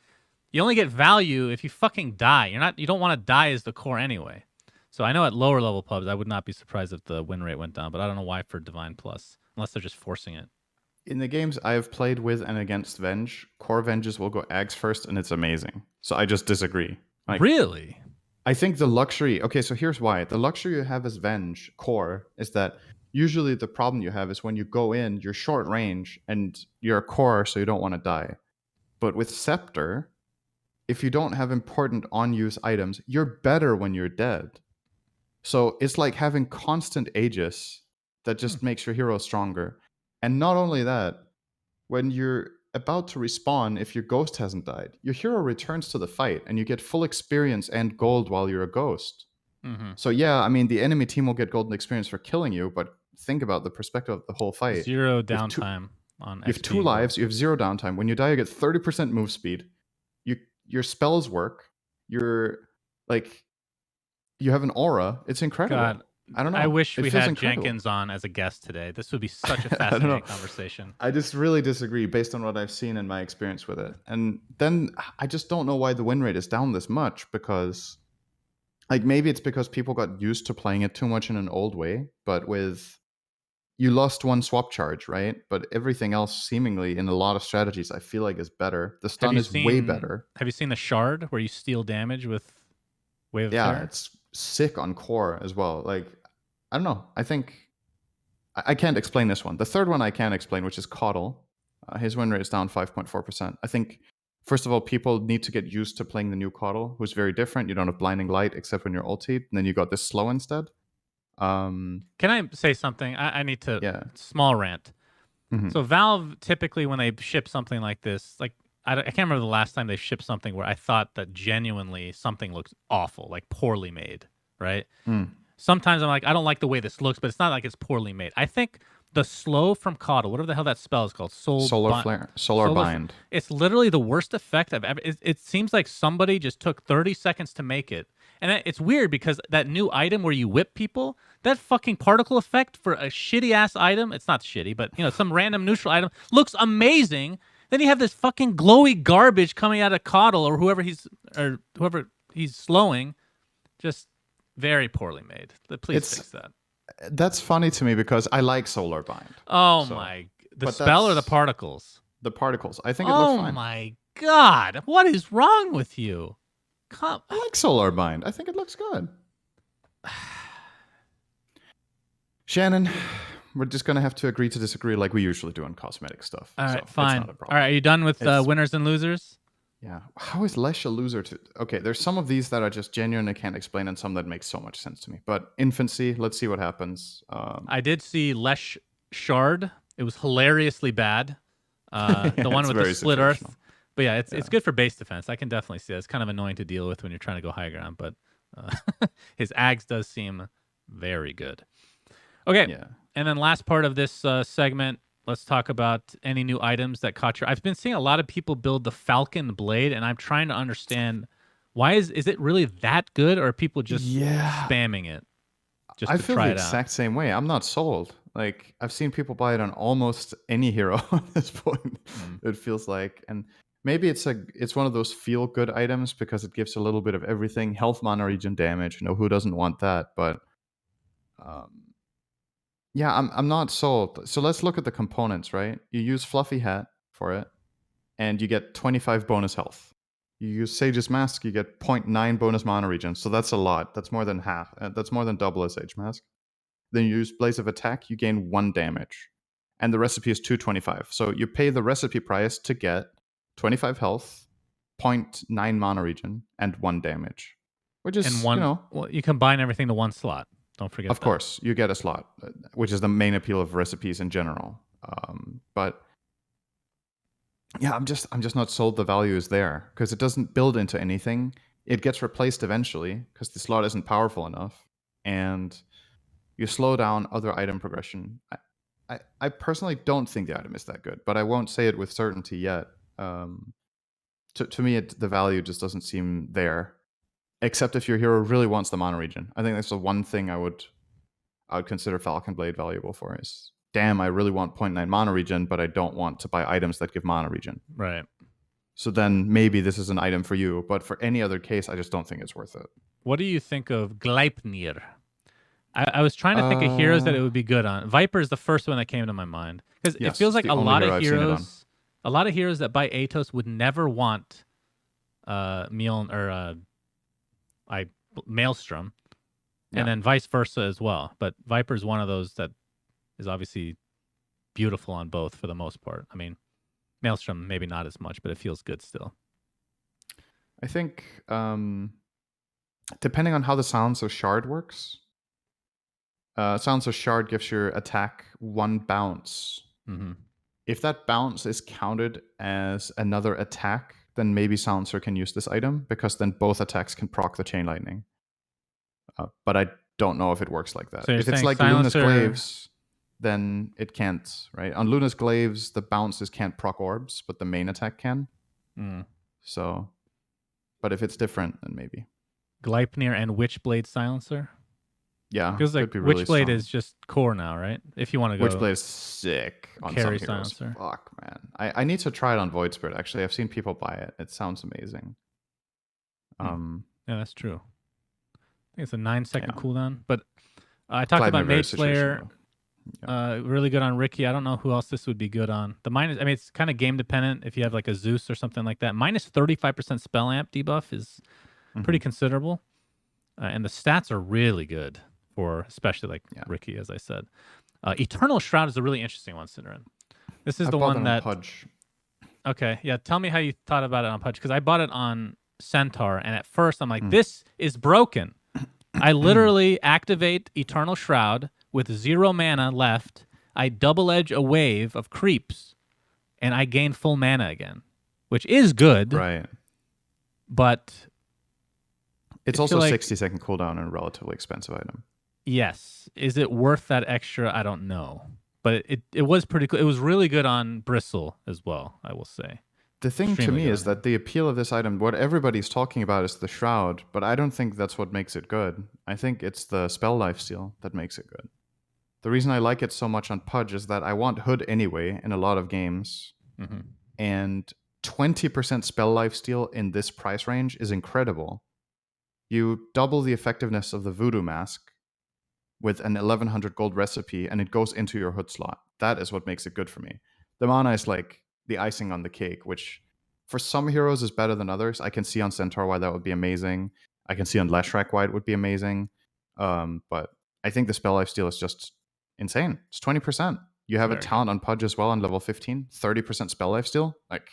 You only get value if you fucking die. You don't want to die as the core anyway. So I know at lower level pubs, I would not be surprised if the win rate went down, but I don't know why for Divine Plus, unless they're just forcing it. In the games I have played with and against Venge, core Venges will go Aghs first, and it's amazing. So I just disagree. Really? I think the luxury... Okay, so here's why. The luxury you have as Venge core is that usually the problem you have is when you go in, you're short range, and you're a core, so you don't want to die. But with Scepter, if you don't have important on-use items, you're better when you're dead. So it's like having constant Aegis that just makes your hero stronger. And not only that, when you're about to respawn, if your ghost hasn't died, your hero returns to the fight and you get full experience and gold while you're a ghost. Mm-hmm. So yeah, I mean, the enemy team will get golden experience for killing you, but think about the perspective of the whole fight. 0 downtime on XP. You have 2 lives, you have 0 downtime. When you die, you get 30% move speed. Your spells work. You have an aura. It's incredible. God, I don't know. I wish we had Jenkins on as a guest today. This would be such a fascinating conversation. I just really disagree based on what I've seen and my experience with it. And then I just don't know why the win rate is down this much because maybe it's because people got used to playing it too much in an old way, but you lost one swap charge, right? But everything else seemingly in a lot of strategies I feel like is better. The stun is way better. Have you seen the Shard where you steal damage with Wave of Terror? Yeah, it's sick on core as well. I don't know. I think I can't explain this one. The third one I can explain, which is Coddle. His win rate is down 5.4%. I think, first of all, people need to get used to playing the new Coddle, who's very different. You don't have Blinding Light except when you're ultied, and then you got this slow instead. Can I say something? I need to... Yeah. Small rant. Mm-hmm. So Valve, typically when they ship something like this, I can't remember the last time they shipped something where I thought that genuinely something looks awful, poorly made, right? Sometimes I'm like, I don't like the way this looks, but it's not like it's poorly made. I think the slow from Coddle, whatever the hell that spell is called, Solar flare, solar bind. It's literally the worst effect I've ever. It seems like somebody just took 30 seconds to make it, and it's weird because that new item where you whip people, that fucking particle effect for a shitty ass item. It's not shitty, but some random neutral item looks amazing. Then you have this fucking glowy garbage coming out of Coddle or whoever he's slowing, just very poorly made. Please fix that. That's funny to me because I like solar bind. Oh my! The spell or the particles? The particles. I think it looks fine. Oh my god! What is wrong with you? I like solar bind. I think it looks good. Shannon, we're just gonna have to agree to disagree like we usually do on cosmetic stuff. All right, fine. All right, are you done with winners and losers? Yeah. How is Lesh a loser? Okay, there's some of these that I just genuinely can't explain, and some that make so much sense to me. But Infancy, let's see what happens. I did see Lesh Shard. It was hilariously bad. The one with the split earth. But yeah, it's good for base defense. I can definitely see that. It's kind of annoying to deal with when you're trying to go high ground, but his Aghs does seem very good. Okay, yeah. And then last part of this segment, let's talk about any new items that caught your... I've been seeing a lot of people build the Falcon Blade, and I'm trying to understand why is it really that good, or are people just spamming it? I feel the exact same way. I'm not sold. Like, I've seen people buy it on almost any hero at this point. It feels like, and maybe it's one of those feel good items because it gives a little bit of everything. Health, mana, regen, damage. Who doesn't want that? But yeah, I'm not sold. So let's look at the components, right? You use Fluffy Hat for it, and you get 25 bonus health. You use Sage's Mask, you get 0.9 bonus mana regen. So that's a lot. That's more than half. That's more than double a Sage Mask. Then you use Blaze of Attack, you gain 1 damage. And the recipe is 225. So you pay the recipe price to get 25 health, 0.9 mana regen, and 1 damage. Which is, well, you combine everything to one slot. Don't forget Of course, you get a slot, which is the main appeal of recipes in general. But yeah, I'm just not sold the value is there because it doesn't build into anything. It gets replaced eventually because the slot isn't powerful enough, and you slow down other item progression. I personally don't think the item is that good, but I won't say it with certainty yet. To me, the value just doesn't seem there. Except if your hero really wants the mana regen. I think that's the one thing I would consider Falcon Blade valuable for is, damn, I really want 0.9 mana regen, but I don't want to buy items that give mana regen. Right. So then maybe this is an item for you, but for any other case, I just don't think it's worth it. What do you think of Gleipnir? I was trying to think of heroes that it would be good on. Viper is the first one that came to my mind. Because it feels like a lot of heroes that buy Atos would never want Maelstrom, and then vice versa as well. But Viper is one of those that is obviously beautiful on both for the most part. I mean, Maelstrom maybe not as much, but it feels good still. I think depending on how the Silence of Shard works, Silence of Shard gives your attack 1 bounce. Mm-hmm. If that bounce is counted as another attack, then maybe Silencer can use this item, because then both attacks can proc the Chain Lightning. But I don't know if it works like that. So if it's like Luna's Glaives, then it can't, right? On Luna's Glaives, the bounces can't proc orbs, but the main attack can. So, but if it's different, then maybe. Gleipnir and Witchblade Silencer? Yeah. Feels like really Witchblade is just core now, right? If you want to go... Witchblade is sick on carry some heroes. Silencer. Fuck, man. I need to try it on Void Spirit, actually. I've seen people buy it. It sounds amazing. Yeah, that's true. I think it's a 9-second cooldown. But I talked about Mage Slayer. Really good on Ricky. I don't know who else this would be good on. The minus, I mean, it's kind of game dependent. If you have like a Zeus or something like that, minus 35% spell amp debuff is pretty considerable. And the stats are really good for especially like Ricky, as I said. Eternal Shroud is a really interesting one, Synderen. This is the one that... Pudge. Okay, yeah. Tell me how you thought about it on Pudge, because I bought it on Centaur, and at first I'm like, this is broken. I literally activate Eternal Shroud with 0 mana left. I double edge a wave of creeps, and I gain full mana again, which is good. Right. But it's also a 60-second cooldown and a relatively expensive item. Yes. Is it worth that extra? I don't know. but it was pretty cool. It was really good on Bristle as well, I will say. The thing to Extremely me good is on him. that the appeal of this item, what everybody's talking about is the shroud, but I don't think that's what makes it good. I think it's the spell lifesteal that makes it good. The reason I like it so much on Pudge is that I want Hood anyway in a lot of games, and 20% spell lifesteal in this price range is incredible. You double the effectiveness of the Voodoo Mask with an 1100 gold recipe, and it goes into your Hood slot. That is what makes it good for me. The mana is like the icing on the cake, which for some heroes is better than others. I can see on Centaur why that would be amazing. I can see on Leshrac why it would be amazing. But I think the spell lifesteal is just insane. It's 20%. You have a talent on Pudge as well on level 15, 30% spell lifesteal. Like,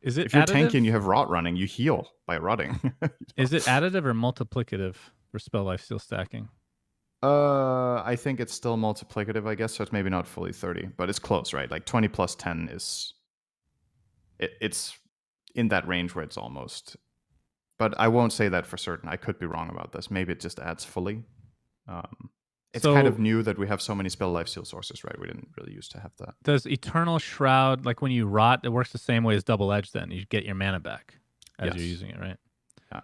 is it if you're additive? tanking, you have rot running, you heal by rotting. Is it additive or multiplicative for spell lifesteal stacking? I think it's still multiplicative, I guess, so it's maybe not fully 30, but it's close, right? Like 20 plus 10 is it's in that range where it's almost. But I won't say that for certain. I could be wrong about this. Maybe it just adds fully. It's kind of new that we have so many spell lifesteal sources, right? We didn't really used to have that. Does Eternal Shroud, like when you rot, it works the same way as Double Edge then? You get your mana back as you're using it, right? Yeah.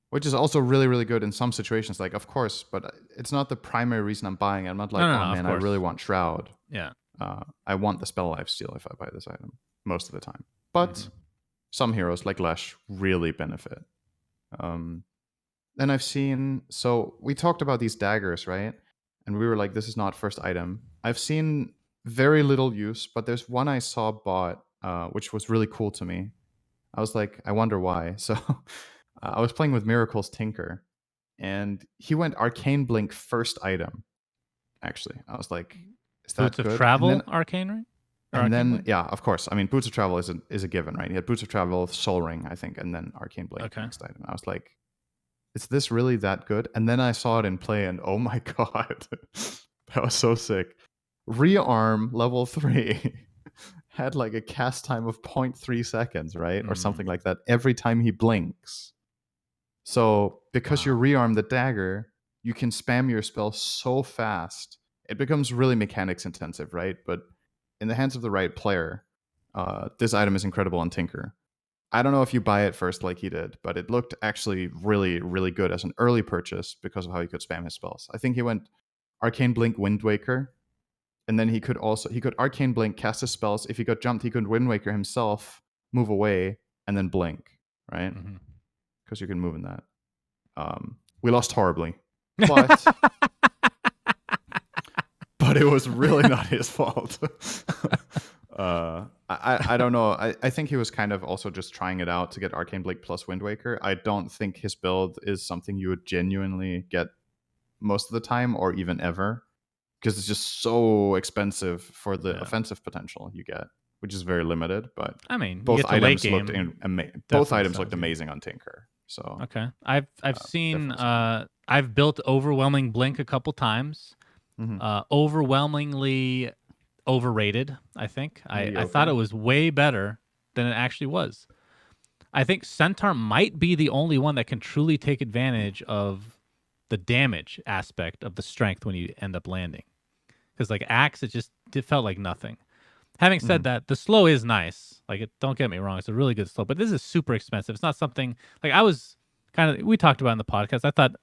Which is also really, really good in some situations. Like, of course, but it's not the primary reason I'm buying it. I'm not like, oh man, I really want Shroud. Yeah. I want the spell lifesteal if I buy this item most of the time. But some heroes like Lesh really benefit. And I've seen, so we talked about these daggers, right? And we were like, this is not first item. I've seen very little use, but there's one I saw bought, which was really cool to me. I was like, I wonder why. So I was playing with Miracle's Tinker, and he went Arcane Blink first item. Actually, I was like, is that Boots good? of Travel, Arcane, right? And then, yeah, of course. I mean, Boots of Travel is a given, right? He had Boots of Travel, Soul Ring, I think, and then Arcane Blink next item. I was like, is this really that good? And then I saw it in play, and oh my god, that was so sick. Rearm level 3 had like a cast time of 0.3 seconds, right? Or something like that every time he blinks. So because you rearm the dagger, you can spam your spell so fast. It becomes really mechanics intensive, right? But in the hands of the right player, this item is incredible on Tinker. I don't know if you buy it first like he did, but it looked actually really, really good as an early purchase because of how he could spam his spells. I think he went Arcane Blink, Wind Waker, and then he could Arcane Blink, cast his spells. If he got jumped, he could Wind Waker himself, move away, and then blink, right? Because you can move in that. We lost horribly, but but it was really not his fault. I don't know. I think he was kind of also just trying it out to get Arcane Blink plus Wind Waker. I don't think his build is something you would genuinely get most of the time or even ever, because it's just so expensive for the offensive potential you get, which is very limited. But I mean, both items looked both items looked amazing on Tinker. So okay, I've seen I've built Overwhelming Blink a couple times. Overwhelmingly overrated, I think. I thought it was way better than it actually was. I think Centaur might be the only one that can truly take advantage of the damage aspect of the strength when you end up landing. Because like Aghs, it felt like nothing. Having said that, the slow is nice. Like, don't get me wrong, it's a really good slow, but this is super expensive. It's not something like I was we talked about in the podcast. I thought,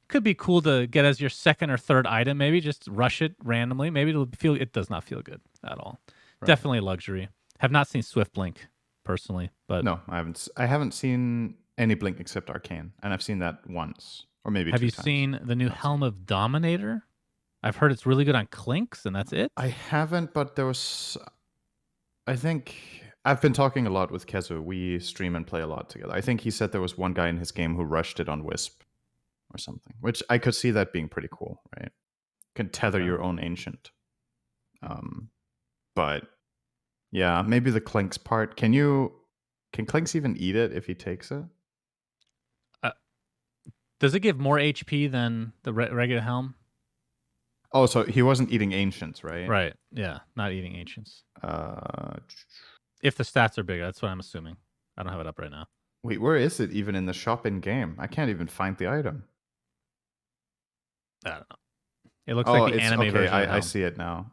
could be cool to get as your second or third item. Maybe just rush it randomly. Maybe it does not feel good at all. Right. Definitely a luxury. Have not seen Swift Blink personally, but no, I haven't seen any Blink except Arcane, and I've seen that once or maybe have 2 you times. seen the new Helm of Dominator? I've heard it's really good on Clinks, and that's it. I haven't, but there was. I think I've been talking a lot with Kezu. We stream and play a lot together. I think he said there was one guy in his game who rushed it on Wisp or something, which I could see that being pretty cool, right? Can tether your own ancient. But yeah, maybe the Clinks part. Can Clinks even eat it if he takes it? Does it give more HP than the regular Helm? Oh, so he wasn't eating ancients, right? Right. Yeah, not eating ancients. If the stats are bigger, that's what I'm assuming. I don't have it up right now. Wait, where is it even in the shop in game? I can't even find the item. I don't know. It looks like the it's anime okay. version of I Helm. see it now.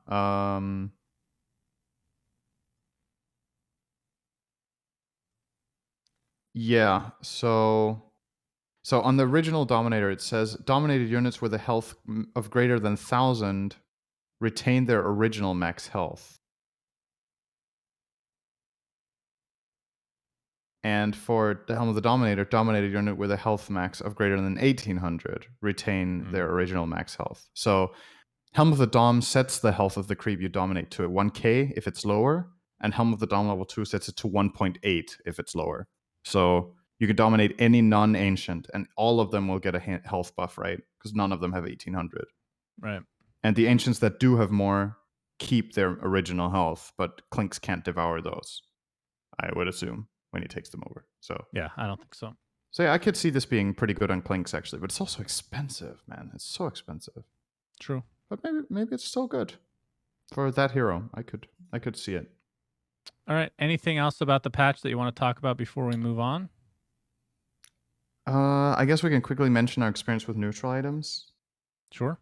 Yeah. So on the original Dominator, it says dominated units with a health of greater than 1,000 retain their original max health. And for the Helm of the Dominator, dominated unit with a health max of greater than 1,800 retain their original max health. So Helm of the Dom sets the health of the creep you dominate to 1k if it's lower, and Helm of the Dom level 2 sets it to 1.8 if it's lower. So you can dominate any non-ancient, and all of them will get a health buff, right? Because none of them have 1,800. Right. And the ancients that do have more keep their original health, but Clinks can't devour those, I would assume, when he takes them over. So Yeah, I don't think so. So yeah, I could see this being pretty good on Clinks actually, but it's also expensive, man. It's so expensive. True. But maybe it's still good for that hero. I could see it. All right. Anything else about the patch that you want to talk about before we move on? I guess we can quickly mention our experience with neutral items. Sure.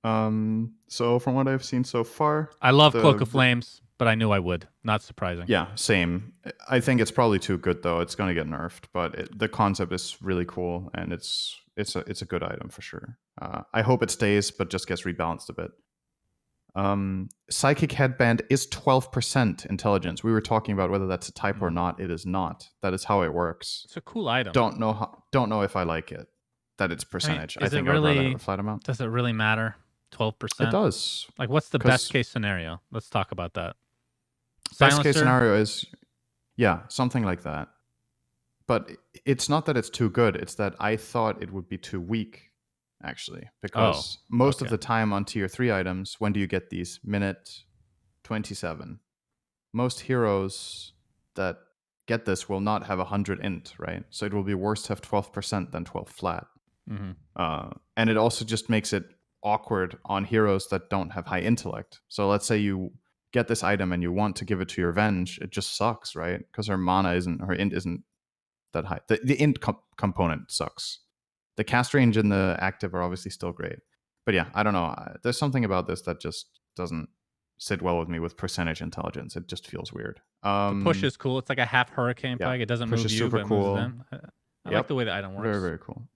So from what I've seen so far, I love Cloak of Flames, but I knew I would. Not surprising. Yeah, same. I think it's probably too good though. It's going to get nerfed, but the concept is really cool, and it's a good item for sure. I hope it stays, but just gets rebalanced a bit. Psychic Headband is 12% intelligence. We were talking about whether that's a type or not. It is not. That is how it works. It's a cool item. Don't know if I like it. That it's percentage. I think I I'd rather have a flat amount. Does it really matter? 12%? It does. Like, what's the best case scenario? Let's talk about that. Best case scenario is, yeah, something like that. But it's not that it's too good. It's that I thought it would be too weak, actually. Because most of the time on tier 3 items, when do you get these? Minute 27. Most heroes that get this will not have 100 int, right? So it will be worse to have 12% than 12 flat. And it also just makes it awkward on heroes that don't have high intellect. So let's say you get this item and you want to give it to your Venge, it just sucks, right? Because her int isn't that high. The int component sucks. The cast range and the active are obviously still great. But yeah, I don't know. There's something about this that just doesn't sit well with me with percentage intelligence. It just feels weird. The push is cool. It's like a half hurricane pike. It doesn't move you, but cool. moves them. I like the way the item works. Very, very cool.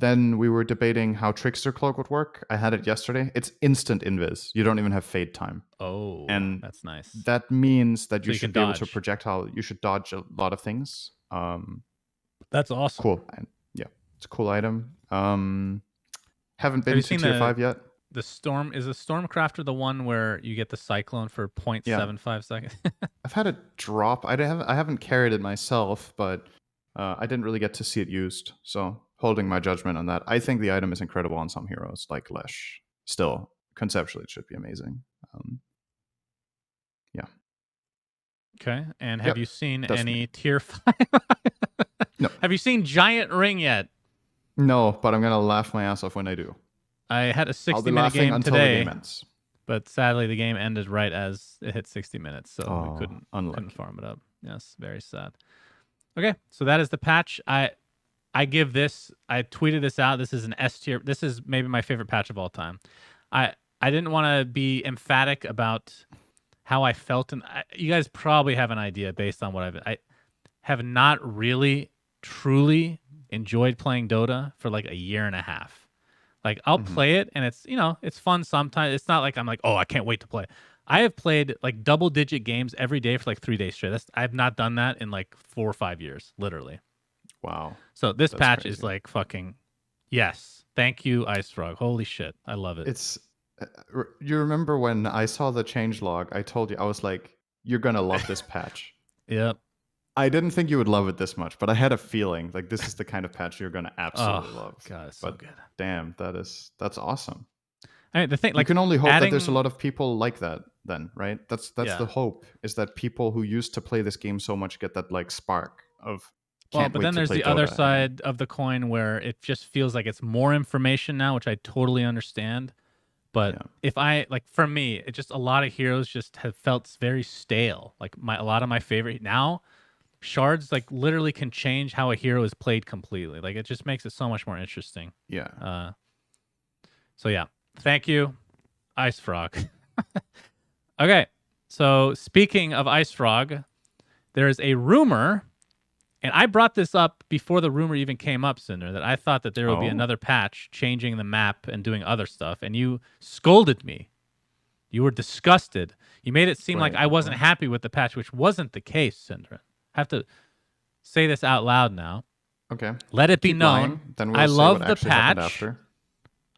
Then we were debating how Trickster Cloak would work. I had it yesterday. It's instant invis. You don't even have fade time. Oh, and that's nice. That means that you should be able to projectile. You should dodge a lot of things. That's awesome. Cool. Yeah, it's a cool item. Haven't been to tier 5 yet. The storm is a Stormcrafter the one where you get the cyclone for 0.75 seconds. I've had it drop. I haven't carried it myself, but I didn't really get to see it used. So holding my judgment on that. I think the item is incredible on some heroes like Lesh. Still, conceptually, it should be amazing. Yeah. Okay. And have you seen any tier 5? No. Have you seen Giant Ring yet? No, but I'm gonna laugh my ass off when I do. I had a 60-minute game today, but sadly the game ended right as it hit 60 minutes, so we couldn't farm it up. Yes, very sad. Okay, so that is the patch. I give this. I tweeted this out. This is an S tier. This is maybe my favorite patch of all time. I didn't want to be emphatic about how I felt, and you guys probably have an idea based on what I have not really truly enjoyed playing Dota for like a year and a half. Like I'll play it and it's, it's fun sometimes. It's not like I'm like, oh, I can't wait to play. I have played like double-digit games every day for like 3 days straight. I have not done that in like 4 or 5 years, literally. Wow. So this patch is like fucking yes. Thank you, Ice Frog. Holy shit, I love it. It's you remember when I saw the changelog? I told you I was like, you're gonna love this patch. Yep. I didn't think you would love it this much, but I had a feeling like this is the kind of patch you're gonna absolutely love. God, it's so good. Damn, that's awesome. I mean, the thing, like, you can only hope that there's a lot of people like that then, right? That's the hope, is that people who used to play this game so much get that like spark of but then there's the other side of the coin where it just feels like it's more information now, which I totally understand. But if for me, it just, a lot of heroes just have felt very stale. Like a lot of my favorite now, Shards like literally can change how a hero is played completely. Like it just makes it so much more interesting. Yeah. So yeah, thank you, Ice Frog. Okay, so speaking of Ice Frog, there is a rumor, and I brought this up before the rumor even came up, Cinder, that I thought that there would be Oh. another patch changing the map and doing other stuff, and you scolded me. You were disgusted. You made it seem like Wait, I wasn't okay. happy with the patch, which wasn't the case, Cinder. I have to say this out loud now. Okay. Let it be Keep known, lying, then I we'll say what love the actually happened patch. after.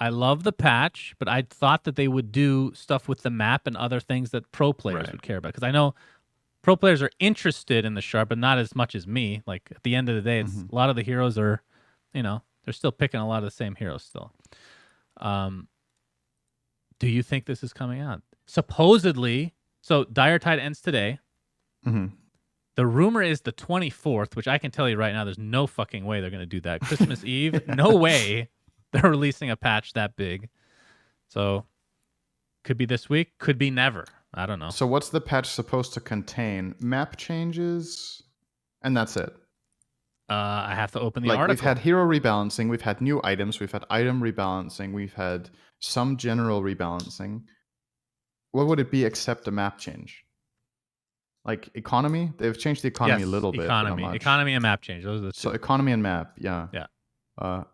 I love the patch, but I thought that they would do stuff with the map and other things that pro players Right. would care about. Because I know pro players are interested in the Shard, but not as much as me. Like at the end of the day, it's a lot of the heroes are, they're still picking a lot of the same heroes still. Do you think this is coming out? Supposedly, so Dire Tide ends today. Mm-hmm. The rumor is the 24th, which I can tell you right now, there's no fucking way they're going to do that. Christmas Eve, no way they're releasing a patch that big. So could be this week, could be never. I don't know. So what's the patch supposed to contain? Map changes, and that's it. I have to open the Like, article. we've had hero rebalancing, we've had new items, we've had item rebalancing, we've had some general rebalancing. What would it be except a map change? Like economy? They've changed the economy a little bit, but not much. Economy and map change. Those are the two. So economy and map, yeah. Yeah.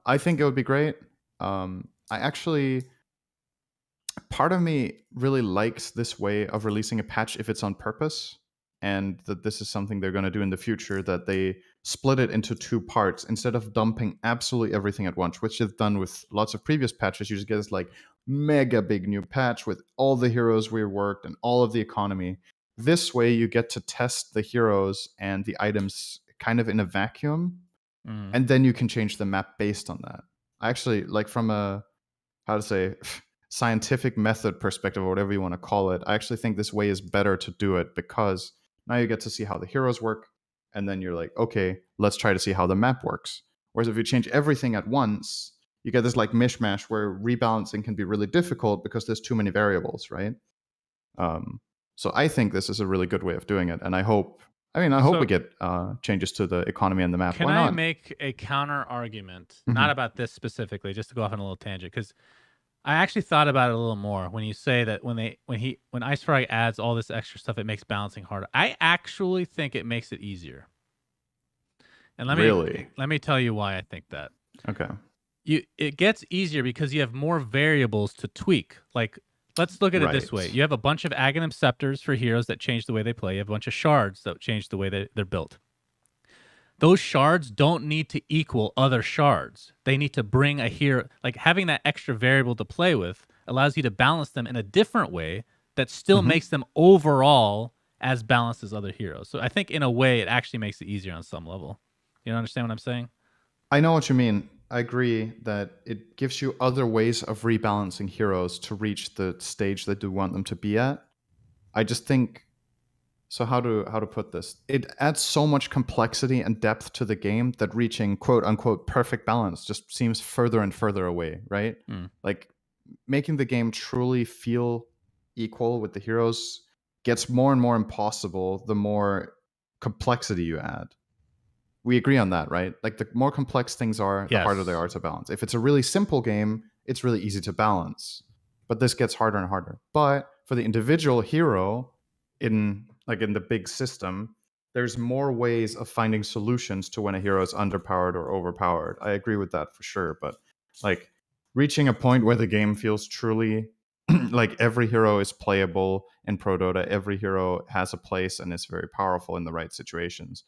I think it would be great. I actually, part of me really likes this way of releasing a patch if it's on purpose, and that this is something they're going to do in the future, that they split it into two parts instead of dumping absolutely everything at once, which they've done with lots of previous patches. You just get this like mega big new patch with all the heroes reworked and all of the economy. This way you get to test the heroes and the items kind of in a vacuum, and then you can change the map based on that. I actually, like, from a, how to say, scientific method perspective, or whatever you want to call it, I actually think this way is better to do it, because now you get to see how the heroes work, and then you're like, okay, let's try to see how the map works. Whereas if you change everything at once, you get this like mishmash where rebalancing can be really difficult because there's too many variables, right? So I think this is a really good way of doing it, and I hope So we get changes to the economy and the map. can Why I not? make a counter argument, Mhm. not about this specifically, just to go off on a little tangent? Because I actually thought about it a little more when you say that when Ice Frog adds all this extra stuff, it makes balancing harder. I actually think it makes it easier. And Really? let me tell you why I think that. Okay. It gets easier because you have more variables to tweak. Like, let's look at it this way. Right. You have a bunch of Aghanim Scepters for heroes that change the way they play. You have a bunch of Shards that change the way they're built. Those shards don't need to equal other shards. They need to bring a hero. Like, having that extra variable to play with allows you to balance them in a different way that still Mhm. makes them overall as balanced as other heroes. So I think in a way it actually makes it easier on some level. You understand what I'm saying? I know what you mean. I agree that it gives you other ways of rebalancing heroes to reach the stage that you want them to be at. I just think, so how to put this? It adds so much complexity and depth to the game that reaching quote unquote perfect balance just seems further and further away, right? Mm. Like, making the game truly feel equal with the heroes gets more and more impossible the more complexity you add. We agree on that, right? Like, the more complex things are, the harder they Yes. are to balance. If it's a really simple game, it's really easy to balance. But this gets harder and harder. But for the individual hero in the big system, there's more ways of finding solutions to when a hero is underpowered or overpowered. I agree with that for sure. But like, reaching a point where the game feels truly like every hero is playable in Pro Dota, every hero has a place and is very powerful in the right situations,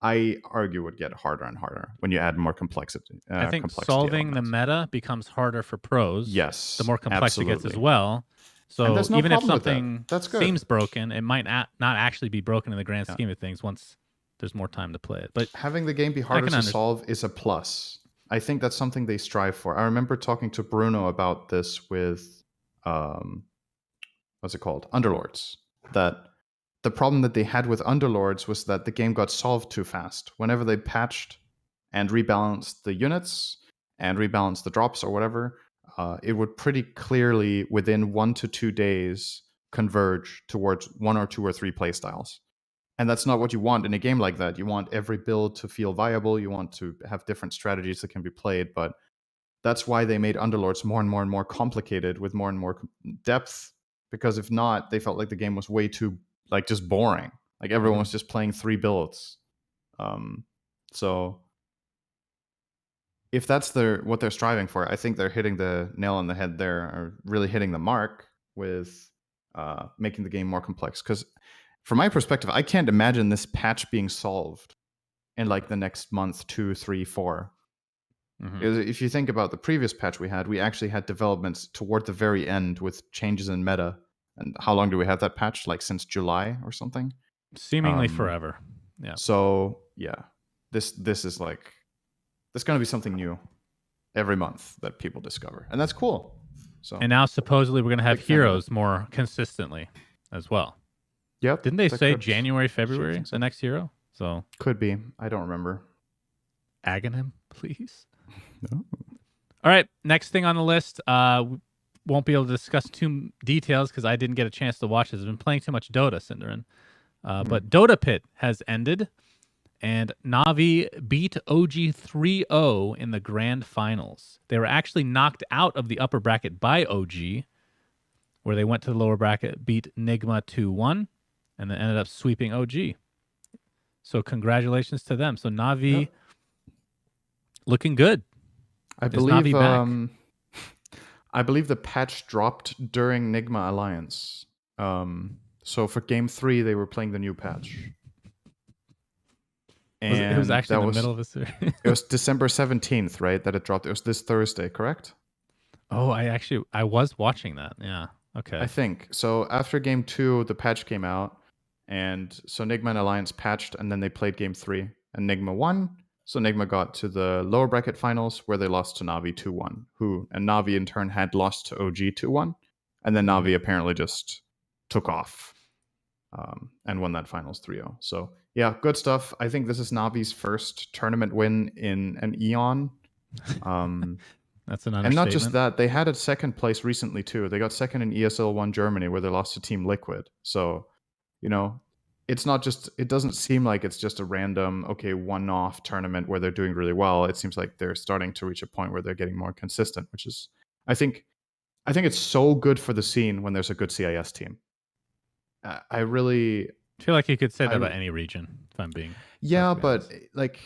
I argue would get harder and harder when you add more complexity. I think Complexity solving the elements. meta becomes harder for pros the Yes, more complex it gets as absolutely. well. And So there's no even if problem with that. something That's good. seems broken, it might not actually be broken in the grand Yeah. scheme of things once there's more time to play it. But Having the game be I harder can to understand. solve is a plus. I think that's something they strive for. I remember talking to Bruno about this with, what's it called? Underlords. That the problem that they had with Underlords was that the game got solved too fast. Whenever they patched and rebalanced the units and rebalanced the drops or whatever, it would pretty clearly within 1 to 2 days converge towards one or two or three playstyles. And that's not what you want in a game like that. You want every build to feel viable. You want to have different strategies that can be played. But that's why they made Underlords more and more and more complicated with more and more depth. Because if not, they felt like the game was way too like just boring. Like everyone was just playing 3 builds. So if that's what they're striving for, I think they're hitting the nail on the head there, or really hitting the mark with making the game more complex. Because from my perspective, I can't imagine this patch being solved in like the next month, 2, 3, 4. If you think about the previous patch we actually had developments toward the very end with changes in meta. And how long do we have that patch? Like since July or something? Seemingly forever. Yeah. So yeah, this is like, there's going to be something new every month that people discover, and that's cool. So, and now supposedly we're going to have heroes more consistently as well. Yep. Didn't they say January, February, the next hero? So could be. I don't remember. Aghanim, please. No. All right. Next thing on the list. Won't be able to discuss too details because I didn't get a chance to watch this. I've been playing too much Dota, Cinderin. But DotaPit has ended, and Na'Vi beat OG 3-0 in the grand finals. They were actually knocked out of the upper bracket by OG, where they went to the lower bracket, beat Nigma 2-1, and then ended up sweeping OG. So congratulations to them. So Na'Vi looking good. I believe the patch dropped during Nigma Alliance. So for game 3, they were playing the new patch. And it was actually in the middle of the series. It was December 17th, right? That it dropped. It was this Thursday, correct? Oh, I was watching that. Yeah. Okay. I think. So after game 2, the patch came out. And so Nigma and Alliance patched, and then they played game 3. And Nigma won. So Nigma got to the lower bracket finals, where they lost to Na'Vi 2-1. And Na'Vi in turn had lost to OG 2-1. And then Na'Vi apparently just took off and won that finals 3-0. So yeah, good stuff. I think this is Na'Vi's first tournament win in an eon. That's an understatement. And not just that, they had a second place recently too. They got second in ESL 1 Germany, where they lost to Team Liquid. So, it's not just, it doesn't seem like it's just a random, one-off tournament where they're doing really well. It seems like they're starting to reach a point where they're getting more consistent, which is, I think it's so good for the scene when there's a good CIS team. I really feel like you could say that about any region, if I'm being but like,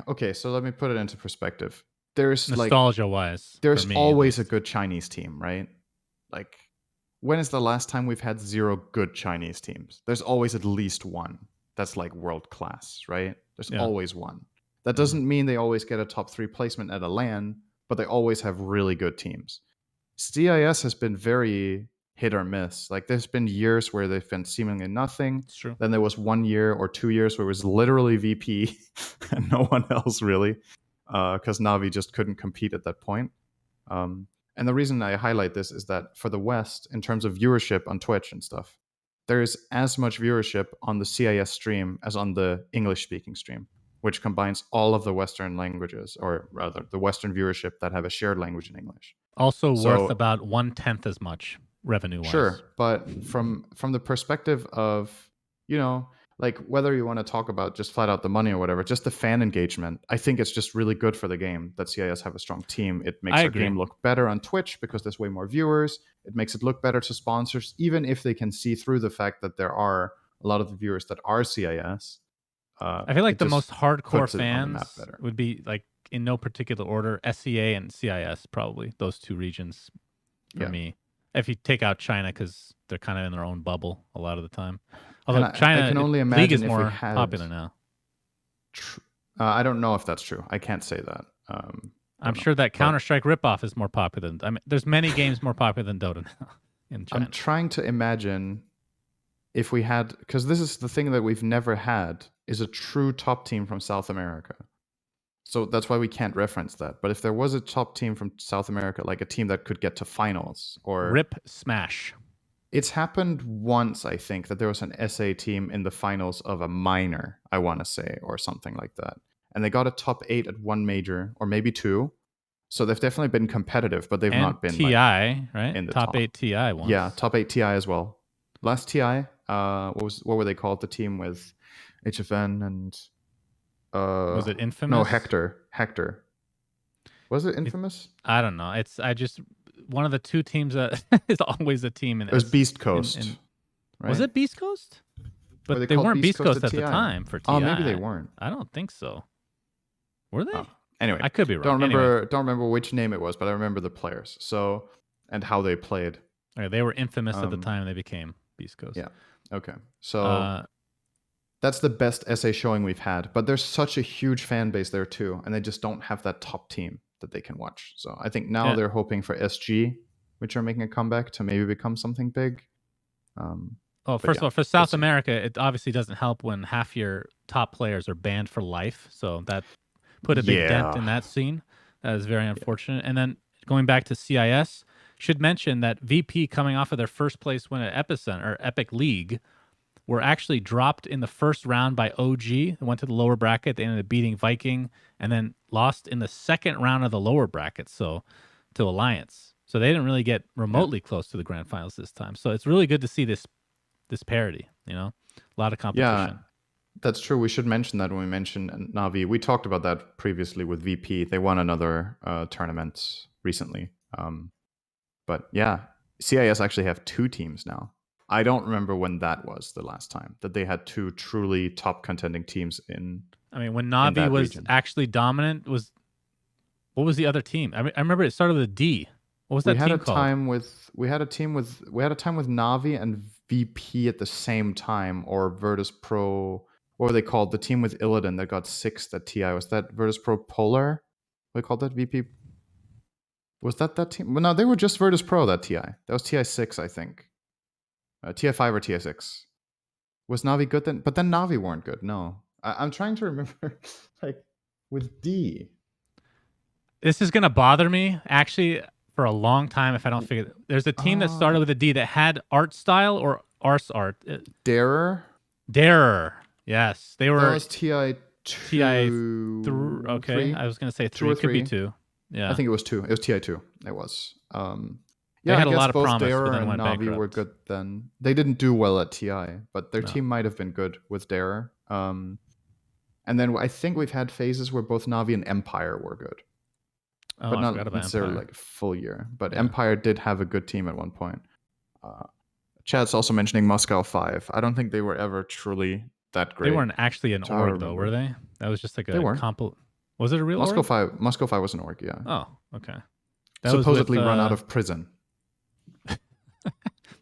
okay, so let me put it into perspective. There's nostalgia-wise, there's always a good Chinese team, right? Like, when is the last time we've had 0 good Chinese teams? There's always at least one that's like world class, right? There's always one. That doesn't mean they always get a top 3 placement at a LAN, but they always have really good teams. CIS has been very hit or miss. Like, there's been years where they've been seemingly nothing. It's true. Then there was 1 year or 2 years where it was literally VP and no one else really, because Na'Vi just couldn't compete at that point. And the reason I highlight this is that for the West, in terms of viewership on Twitch and stuff, there's as much viewership on the CIS stream as on the English-speaking stream, which combines all of the Western languages, or rather, the Western viewership that have a shared language in English. Also worth about 1/10 as much revenue-wise. Sure, but from the perspective of, like, whether you want to talk about just flat out the money or whatever, just the fan engagement, I think it's just really good for the game that CIS have a strong team. It makes our game look better on Twitch because there's way more viewers. It makes it look better to sponsors, even if they can see through the fact that there are a lot of the viewers that are CIS. I feel like the most hardcore fans would be, like, in no particular order, SCA and CIS, probably those 2 regions for me. If you take out China, because they're kind of in their own bubble a lot of the time. Although China, I can only imagine League is more popular now. I don't know if that's true. I can't say that. I'm sure that Counter-Strike ripoff is more popular. There's many games more popular than Dota now in China. I'm trying to imagine if we had, because this is the thing that we've never had, is a true top team from South America. So that's why we can't reference that. But if there was a top team from South America, like a team that could get to finals, or Rip Smash. It's happened once, I think, that there was an SA team in the finals of a minor, I want to say, or something like that. And they got a top 8 at 1 major, or maybe 2. So they've definitely been competitive, but they've not been TI, like, right? In the top 8 TI once. Yeah, top 8 TI as well. Last TI, what were they called? The team with HFN and was it Infamous? No, Hector. Was it Infamous? I don't know. It's I just one of the two teams that is always a team in It was S. Beast Coast, Was right? it Beast Coast? Were they But they called weren't Beast Beast Coast Coast at at the TI? time for TI. Oh, maybe they weren't. I don't think so. Were they? Oh, anyway, I could be wrong. Don't Anyway, remember which name it was, but I remember the players. So and how they played. okay, they were infamous at the time they became Beast Coast. Yeah. Okay. So that's the best SA showing we've had, but there's such a huge fan base there too, and they just don't have that top team that they can watch. So I think now they're hoping for SG, which are making a comeback to maybe become something big. First of all, for South America, it obviously doesn't help when half your top players are banned for life. So that put a big dent in that scene. That is very unfortunate. And then going back to CIS, should mention that VP coming off of their first place win at Epicenter or Epic League were actually dropped in the first round by OG. They went to the lower bracket. They ended up beating Viking and then lost in the second round of the lower bracket, so to Alliance. So they didn't really get remotely close to the grand finals this time. So it's really good to see this parity, a lot of competition. Yeah, that's true. We should mention that when we mentioned Navi. We talked about that previously with VP. They won another tournament recently. But yeah, CIS actually have two teams now. I don't remember when that was the last time that they had two truly top contending teams in. I mean, when Navi was actually dominant, what was the other team? I remember it started with a D. What was that team called? We had a time with Navi and VP at the same time, or Virtus Pro. What were they called? The team with Illidan that got 6th at TI. Was that Virtus Pro Polar? What they called that? VP? Was that team? Well, no, they were just Virtus Pro that TI. That was TI 6, I think. TI 5 or TI 6. Was Navi good then? But then Navi weren't good. No. I'm trying to remember, like, with D. This is going to bother me, actually, for a long time if I don't figure it. There's a team that started with a D that had art style or arse art. Darer? Yes. They were. That was TI 2. Okay. 3? I was going to say 3. It could be 2. Yeah. I think it was 2. It was TI 2. It was. They had a lot of both promise, Darer but then and went Navi bankrupt. were good then. They didn't do well at TI, but their team might have been good with Darer. And then I think we've had phases where both Navi and Empire were good. Oh, but I not forgot about necessarily Empire. like a full year. But Empire did have a good team at one point. Chad's also mentioning Moscow 5. I don't think they were ever truly that great. They weren't actually an org, though, were they? That was just like a comp. Was it a real Moscow org? 5? Moscow 5 was an org, yeah. Oh, okay. That supposedly was with, run out of prison.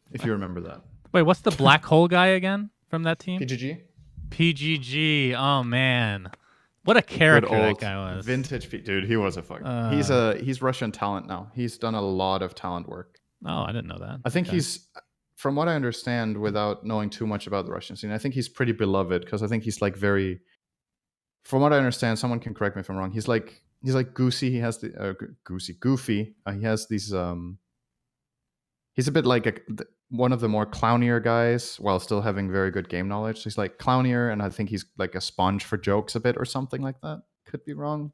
If you remember that. Wait, what's the black hole guy again from that team? PGG? PGG. Oh, man. What a character that guy was. Vintage dude, he was a fuck. He's Russian talent now. He's done a lot of talent work. Oh, I didn't know that. I think he's, from what I understand, without knowing too much about the Russian scene, I think he's pretty beloved because I think he's like very. From what I understand, someone can correct me if I'm wrong. He's like Goosey. He has the Goofy. He has these. He's a bit like one of the more clownier guys while still having very good game knowledge. So he's like clownier, and I think he's like a sponge for jokes a bit or something like that. Could be wrong.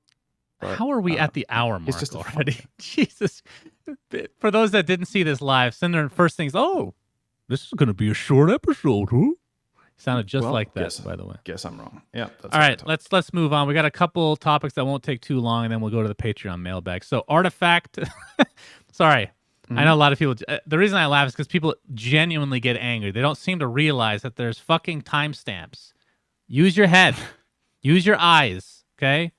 But, how are we at the hour mark just already? Jesus. For those that didn't see this live, Cinder first things, this is going to be a short episode, huh? Sounded just like that, by the way. Guess I'm wrong. Yeah. All right, let's move on. We got a couple topics that won't take too long, and then we'll go to the Patreon mailbag. So Artifact, sorry. Mm-hmm. I know a lot of people, the reason I laugh is because people genuinely get angry. They don't seem to realize that there's fucking timestamps. Use your head. Use your eyes, okay?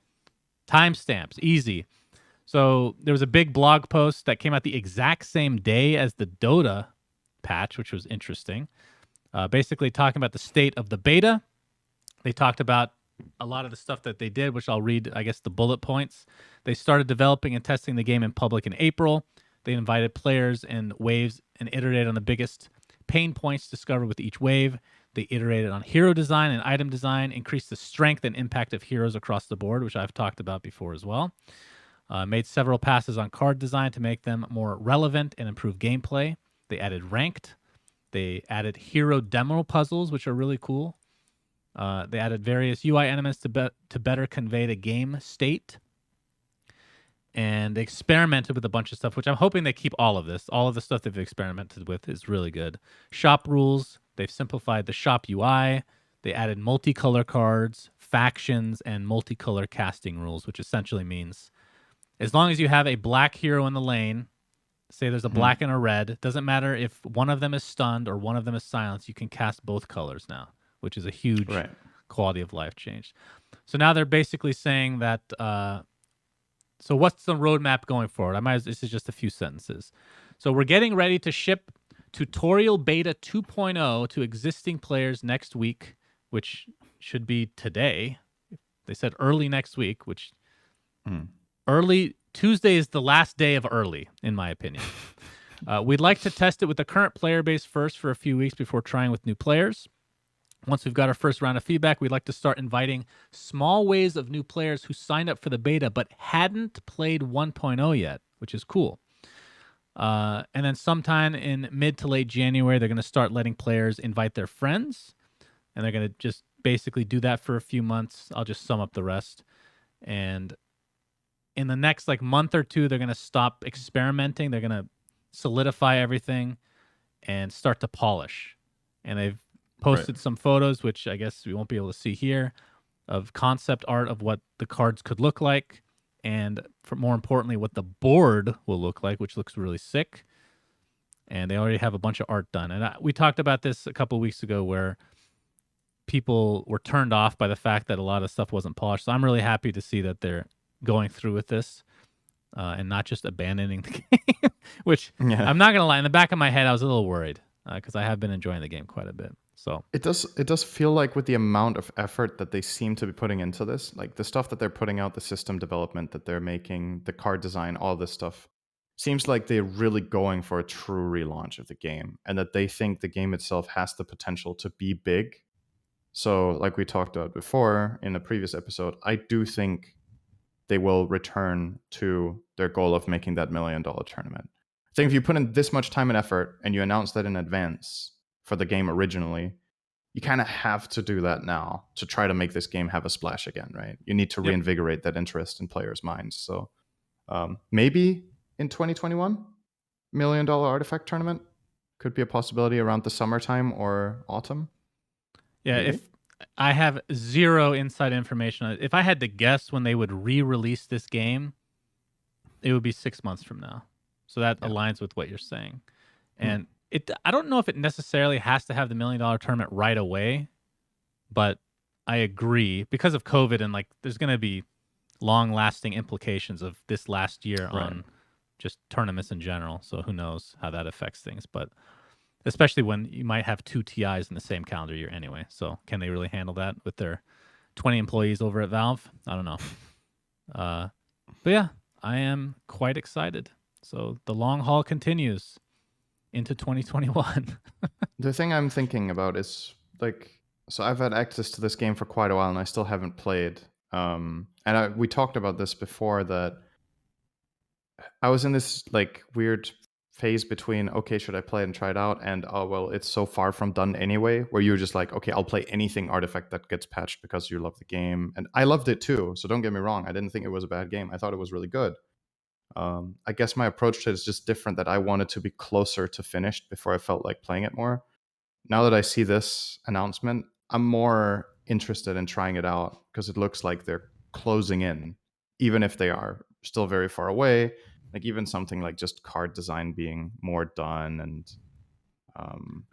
Timestamps, easy. So there was a big blog post that came out the exact same day as the Dota patch, which was interesting. Basically talking about the state of the beta. They talked about a lot of the stuff that they did, which I'll read, I guess, the bullet points. They started developing and testing the game in public in April. They invited players and waves and iterated on the biggest pain points discovered with each wave. They iterated on hero design and item design, increased the strength and impact of heroes across the board, which I've talked about before as well. Made several passes on card design to make them more relevant and improve gameplay. They added ranked. They added hero demo puzzles, which are really cool. They added various UI elements to better convey the game state. And they experimented with a bunch of stuff, which I'm hoping they keep all of this. All of the stuff they've experimented with is really good. Shop rules. They've simplified the shop UI. They added multicolor cards, factions, and multicolor casting rules, which essentially means As long as you have a black hero in the lane, say there's a black and a red, doesn't matter if one of them is stunned or one of them is silenced, you can cast both colors now, which is a huge Right. quality of life change. So now they're basically saying that. So what's the roadmap going forward? This is just a few sentences. So we're getting ready to ship tutorial beta 2.0 to existing players next week, which should be today. They said early next week, which early Tuesday is the last day of early, in my opinion. We'd like to test it with the current player base first for a few weeks before trying with new players. Once we've got our first round of feedback, we'd like to start inviting small waves of new players who signed up for the beta but hadn't played 1.0 yet, which is cool. And then sometime in mid to late January, they're going to start letting players invite their friends, and they're going to just basically do that for a few months. I'll just sum up the rest. And in the next month or two, they're going to stop experimenting. They're going to solidify everything and start to polish. And they've posted some photos, which I guess we won't be able to see here, of concept art of what the cards could look like, and more importantly, what the board will look like, which looks really sick. And they already have a bunch of art done. And we talked about this a couple of weeks ago where people were turned off by the fact that a lot of stuff wasn't polished. So I'm really happy to see that they're going through with this and not just abandoning the game, which I'm not going to lie. In the back of my head, I was a little worried because I have been enjoying the game quite a bit. So it does feel like with the amount of effort that they seem to be putting into this, like the stuff that they're putting out, the system development that they're making, the card design, all this stuff, seems like they're really going for a true relaunch of the game, and that they think the game itself has the potential to be big. So like we talked about before in a previous episode, I do think they will return to their goal of making that $1 million tournament. I think if you put in this much time and effort and you announce that in advance for the game originally, you kind of have to do that now to try to make this game have a splash again, right? You need to reinvigorate that interest in players' minds. So maybe in 2021, $1 million artifact tournament could be a possibility around the summertime or autumn. Yeah, maybe? if I have zero inside information, if I had to guess when they would re-release this game, it would be 6 months from now. So that aligns with what you're saying. And I don't know if it necessarily has to have the $1 million tournament right away, but I agree because of COVID and there's going to be long-lasting implications of this last year on just tournaments in general. So who knows how that affects things, but especially when you might have 2 TIs in the same calendar year anyway. So can they really handle that with their 20 employees over at Valve? I don't know. But yeah, I am quite excited. So the long haul continues into 2021. The thing I'm thinking about is so I've had access to this game for quite a while and I still haven't played. And we talked about this before, that I was in this weird phase between, okay, should I play it and try it out, and oh well, it's so far from done anyway, where you're just like, okay, I'll play anything Artifact that gets patched because you love the game. And I loved it too, so don't get me wrong, I didn't think it was a bad game. I thought it was really good. I guess my approach to it is just different, that I wanted to be closer to finished before I felt like playing it more. Now that I see this announcement, I'm more interested in trying it out because it looks like they're closing in, even if they are still very far away. Even something like just card design being more done, and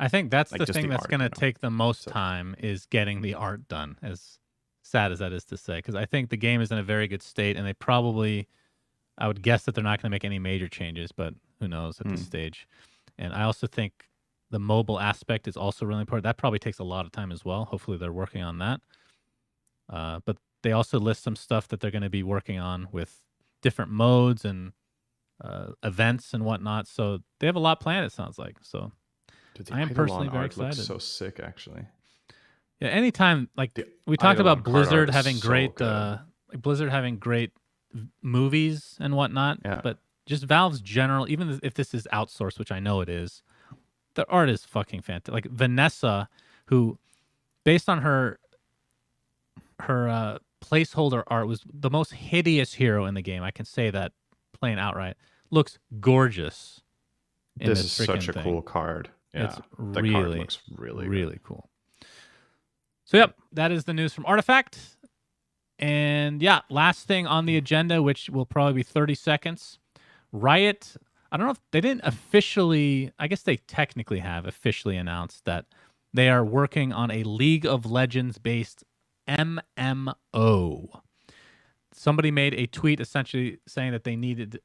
I think that's the thing that's art, going to take the most time is getting the art done, as sad as that is to say, because I think the game is in a very good state, and they probably, I would guess that they're not going to make any major changes, but who knows at this stage. And I also think the mobile aspect is also really important. That probably takes a lot of time as well. Hopefully they're working on that. But they also list some stuff that they're going to be working on with different modes and events and whatnot. So they have a lot planned, it sounds like. So I am personally very excited. Looks so sick, actually. Yeah, anytime we talked about Blizzard having great Blizzard having great movies and whatnot, but just Valve's general, even if this is outsourced, which I know it is, the art is fucking fantastic. Like Vanessa, who based on her placeholder art was the most hideous hero in the game. I can say that plain outright. Looks gorgeous. This is such a cool card. Yeah, it's really, the card looks really cool. So, yep, that is the news from Artifact. And yeah, last thing on the agenda, which will probably be 30 seconds. Riot, I don't know if they didn't officially, I guess they technically have officially announced that they are working on a League of Legends based MMO. Somebody made a tweet essentially saying that they needed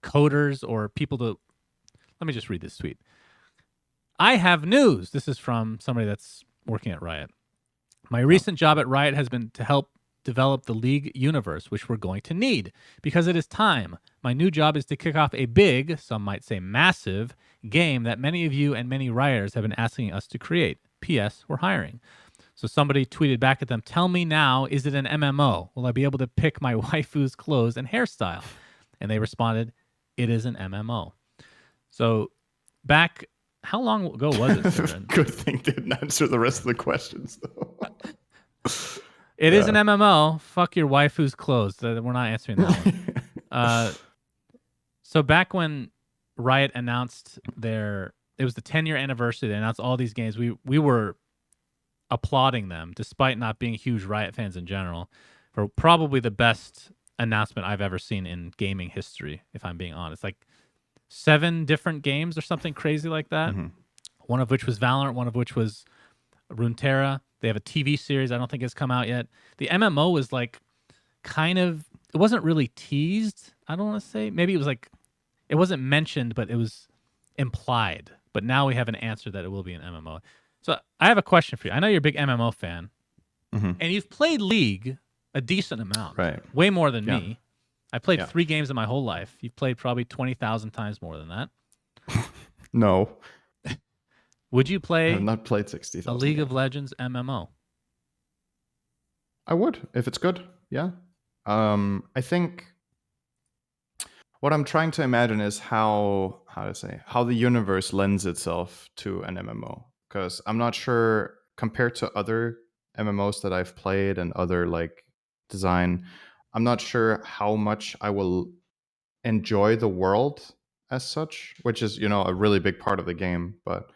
coders or people to. Let me just read this tweet. I have news. This is from somebody that's working at Riot. My recent job at Riot has been to help develop the League universe, which we're going to need because it is time. My new job is to kick off a big, some might say massive, game that many of you and many Rioters have been asking us to create. P.S. We're hiring. So somebody tweeted back at them, tell me now, is it an MMO? Will I be able to pick my waifu's clothes and hairstyle? And they responded, it is an MMO. So back, how long ago was it, Simran? Good thing didn't answer the rest of the questions, though. It is an MMO. Fuck your waifu's clothes. We're not answering that one. So back when Riot announced it was the 10-year anniversary, they announced all these games. We were applauding them, despite not being huge Riot fans in general, for probably the best announcement I've ever seen in gaming history, if I'm being honest. Like 7 different games or something crazy like that. Mm-hmm. One of which was Valorant, one of which was Runeterra. They have a TV series I don't think has come out yet. The MMO was like kind of, it wasn't really teased, I don't want to say. Maybe it was like, it wasn't mentioned, but it was implied. But now we have an answer that it will be an MMO. So I have a question for you. I know you're a big MMO fan, and you've played League a decent amount, right? Way more than me. I played 3 games in my whole life. You've played probably 20,000 times more than that. No. Would you play? I've not played 60,000. A League of Legends MMO? I would, if it's good. Yeah. I think what I'm trying to imagine is how the universe lends itself to an MMO. Because I'm not sure, compared to other MMOs that I've played and other like design, I'm not sure how much I will enjoy the world as such, which is, a really big part of the game. But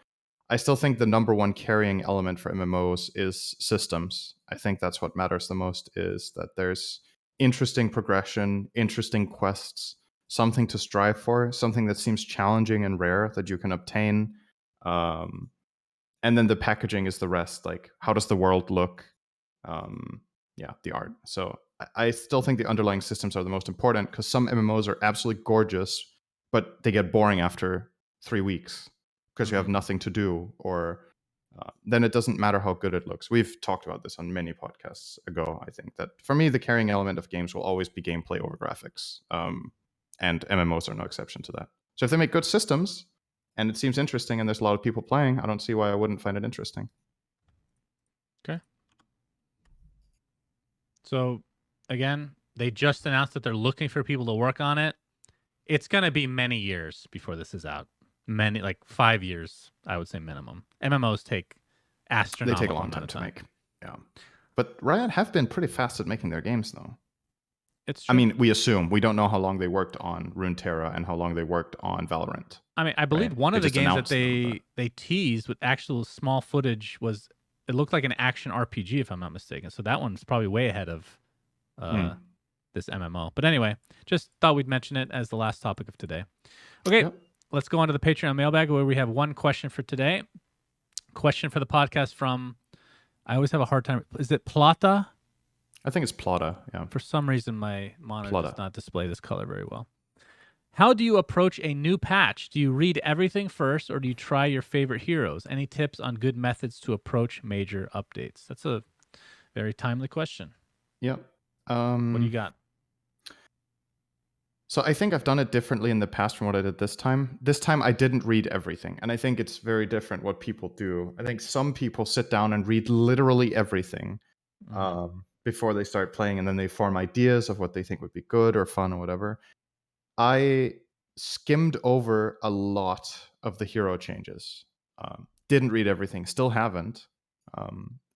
I still think the number one carrying element for MMOs is systems. I think that's what matters the most, is that there's interesting progression, interesting quests, something to strive for, something that seems challenging and rare that you can obtain. And then the packaging is the rest. Like, how does the world look? The art. So I still think the underlying systems are the most important, because some MMOs are absolutely gorgeous, but they get boring after 3 weeks because you have nothing to do, or then it doesn't matter how good it looks. We've talked about this on many podcasts ago. I think that for me, the carrying element of games will always be gameplay over graphics, and MMOs are no exception to that. So if they make good systems and it seems interesting and there's a lot of people playing, I don't see why I wouldn't find it interesting. Okay. So again, they just announced that they're looking for people to work on it. It's going to be many years before this is out. Many, like 5 years, I would say minimum. MMOs take astronomical. They take a long time to make. Yeah. But Riot have been pretty fast at making their games, though. It's true. I mean, we assume. We don't know how long they worked on Runeterra and how long they worked on Valorant. I mean, I believe one of the games that they teased with actual small footage was, it looked like an action RPG, if I'm not mistaken. So that one's probably way ahead of this MMO. But anyway, just thought we'd mention it as the last topic of today. Okay, let's go on to the Patreon mailbag, where we have one question for today. Question for the podcast from, I always have a hard time. Is it Plata? I think it's Plata, yeah. For some reason, my monitor does not display this color very well. How do you approach a new patch? Do you read everything first, or do you try your favorite heroes? Any tips on good methods to approach major updates? That's a very timely question. Yep. What do you got? So I think I've done it differently in the past from what I did this time. This time I didn't read everything, and I think it's very different what people do. I think some people sit down and read literally everything before they start playing, and then they form ideas of what they think would be good or fun or whatever. I skimmed over a lot of the hero changes. Didn't read everything, still haven't.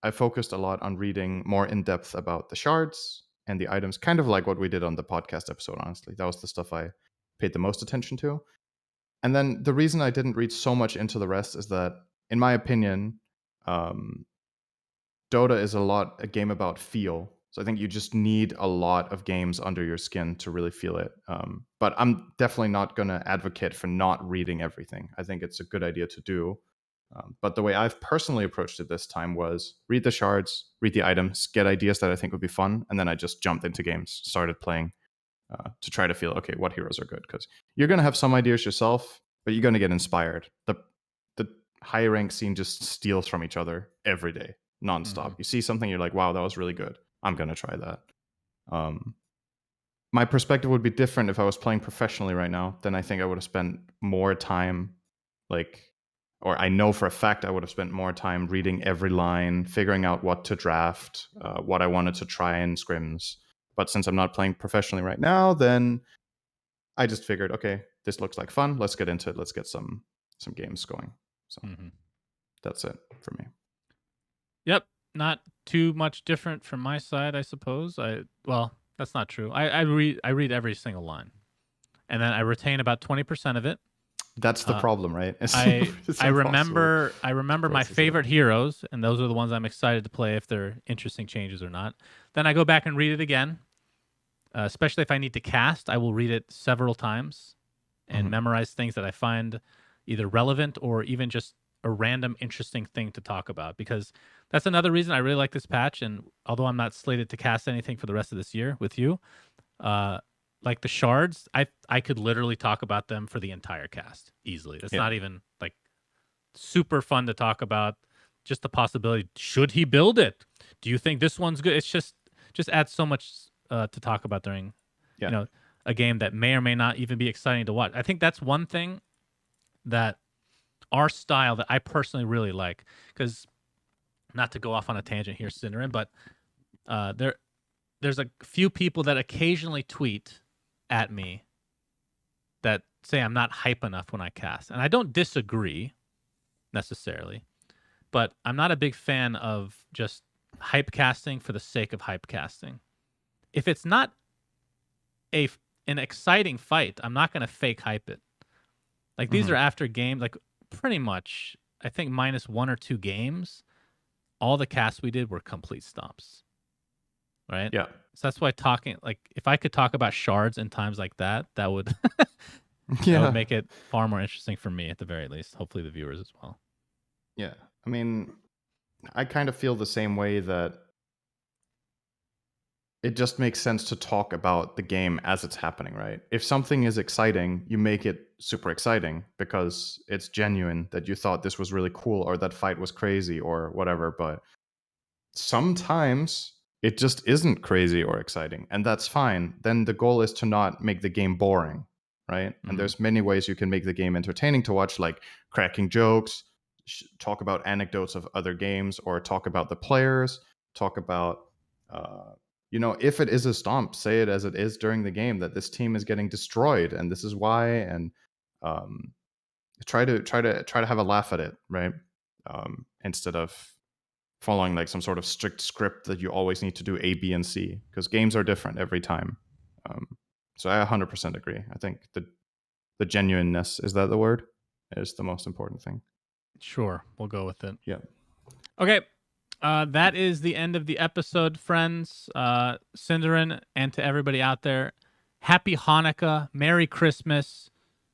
I focused a lot on reading more in depth about the shards and the items, kind of like what we did on the podcast episode, honestly. That was the stuff I paid the most attention to. And then the reason I didn't read so much into the rest is that, in my opinion, Dota is a game about feel So I think you just need a lot of games under your skin to really feel it. But I'm definitely not going to advocate for not reading everything. I think it's a good idea to do. But the way I've personally approached it this time was read the shards, read the items, get ideas that I think would be fun, and then I just jumped into games, started playing to try to feel, okay, what heroes are good? Because you're going to have some ideas yourself, but you're going to get inspired. The high rank scene just steals from each other every day, nonstop. You see something, you're like, wow, that was really good. I'm going to try that. My perspective would be different if I was playing professionally right now. Then I think I would have spent more time, or I know for a fact I would have spent more time reading every line, figuring out what to draft, what I wanted to try in scrims. But since I'm not playing professionally right now, then I just figured, okay, this looks like fun. Let's get into it. Let's get some games going. So that's it for me. Yep, not too much different from my side, I suppose. Well, that's not true. I read every single line, and then I retain about 20% of it. That's the problem, right? I remember my favorite heroes, and those are the ones I'm excited to play if they're interesting changes or not. Then I go back and read it again, especially if I need to cast. I will read it several times and memorize things that I find either relevant or even just a random interesting thing to talk about, because that's another reason I really like this patch. And although I'm not slated to cast anything for the rest of this year with you, like the shards, I could literally talk about them for the entire cast easily. It's not even like super fun to talk about. Just the possibility, should he build it? Do you think this one's good? It's just adds so much to talk about during a game that may or may not even be exciting to watch. I think that's one thing that our style that I personally really like, because not to go off on a tangent here, Cinderin, but there's a few people that occasionally tweet at me that say I'm not hype enough when I cast. And I don't disagree necessarily, but I'm not a big fan of just hype casting for the sake of hype casting. If it's not an exciting fight, I'm not going to fake hype it. Like these are after games, like pretty much, I think minus 1 or 2 games, all the casts we did were complete stomps. Right? Yeah. So that's why if I could talk about shards in times like that, that would that would make it far more interesting for me at the very least. Hopefully the viewers as well. Yeah. I mean, I kind of feel the same way, that it just makes sense to talk about the game as it's happening, right? If something is exciting, you make it super exciting because it's genuine that you thought this was really cool or that fight was crazy or whatever. But sometimes it just isn't crazy or exciting, and that's fine. Then the goal is to not make the game boring, right? And there's many ways you can make the game entertaining to watch, like cracking jokes, talk about anecdotes of other games, or talk about the players, talk about if it is a stomp, say it as it is during the game, that this team is getting destroyed and this is why, and try to have a laugh at it, right? Instead of following like some sort of strict script that you always need to do A, B, and C, because games are different every time. So I 100% agree. I think the genuineness, is that the word, is the most important thing. Sure, we'll go with it. Yeah. Okay. That is the end of the episode, friends. Cinderin, and to everybody out there, happy Hanukkah, Merry Christmas.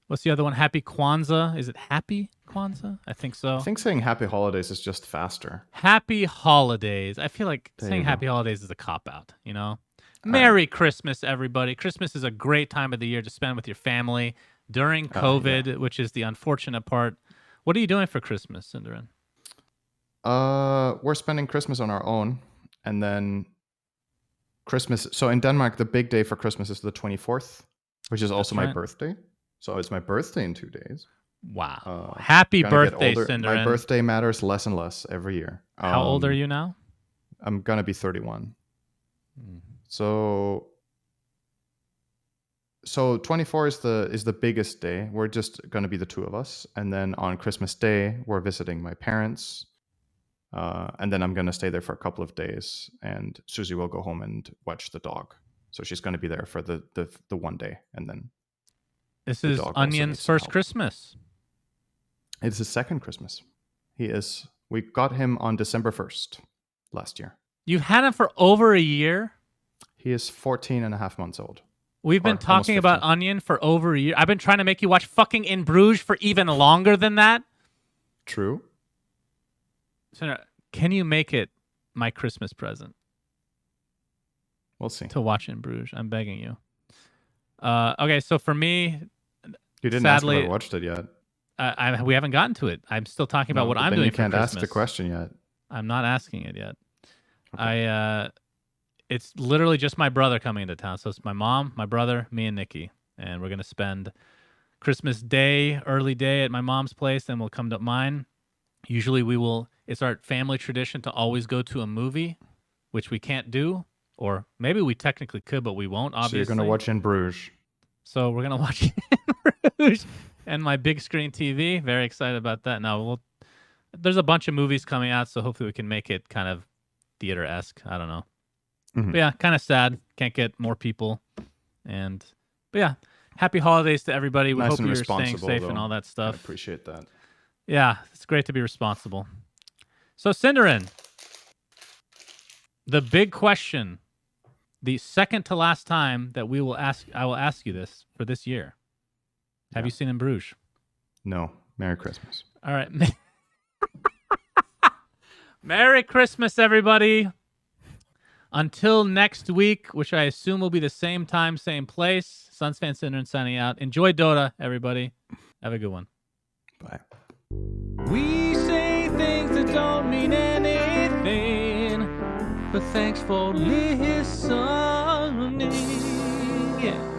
What's the other one? Happy Kwanzaa. Is it Happy Kwanzaa? I think so. I think saying Happy Holidays is just faster. Happy Holidays. I feel like saying Happy Holidays is a cop-out, Merry Christmas, everybody. Christmas is a great time of the year to spend with your family during COVID, which is the unfortunate part. What are you doing for Christmas, Cinderin? We're spending Christmas on our own, and then Christmas. So in Denmark, the big day for Christmas is the 24th, which is also my birthday. So it's my birthday in 2 days. Wow. Happy birthday, Cinderin. My birthday matters less and less every year. How old are you now? I'm going to be 31. So 24 is the biggest day. We're just going to be the 2 of us. And then on Christmas Day, we're visiting my parents. And then I'm going to stay there for a couple of days. And Susie will go home and watch the dog. So she's going to be there for the one day. And then this is Onion's first Christmas. It's his second Christmas. We got him on December 1st last year. You've had him for over a year? He is 14 and a half months old. We've been talking about Onion for over a year. I've been trying to make you watch fucking In Bruges for even longer than that. True. So, can you make it my Christmas present? We'll see. To watch In Bruges. I'm begging you. Okay, so for me... You didn't sadly, ask if I watched it yet. We haven't gotten to it. I'm still talking about what I'm doing for Christmas. You can't ask the question yet. I'm not asking it yet. Okay. It's literally just my brother coming into town. So it's my mom, my brother, me, and Nikki. And we're going to spend Christmas Day, early day at my mom's place. Then we'll come to mine. Usually it's our family tradition to always go to a movie, which we can't do. Or maybe we technically could, but we won't, obviously. So you're going to watch In Bruges. So we're going to watch In Bruges and my big screen TV. Very excited about that. Now, there's a bunch of movies coming out, so hopefully we can make it kind of theater-esque. I don't know. Mm-hmm. But yeah, kind of sad. Can't get more people. But yeah, happy holidays to everybody. We hope you're staying safe and all that stuff. I appreciate that. Yeah, it's great to be responsible. So, Cinderin, the big question, the second to last time that I will ask you this for this year. Have you seen In Bruges? No. Merry Christmas. All right. Merry Christmas, everybody. Until next week, which I assume will be the same time, same place. Suns Fan Cinderin signing out. Enjoy Dota, everybody. Have a good one. Bye. We say things that don't mean anything, but thanks for listening. Yeah.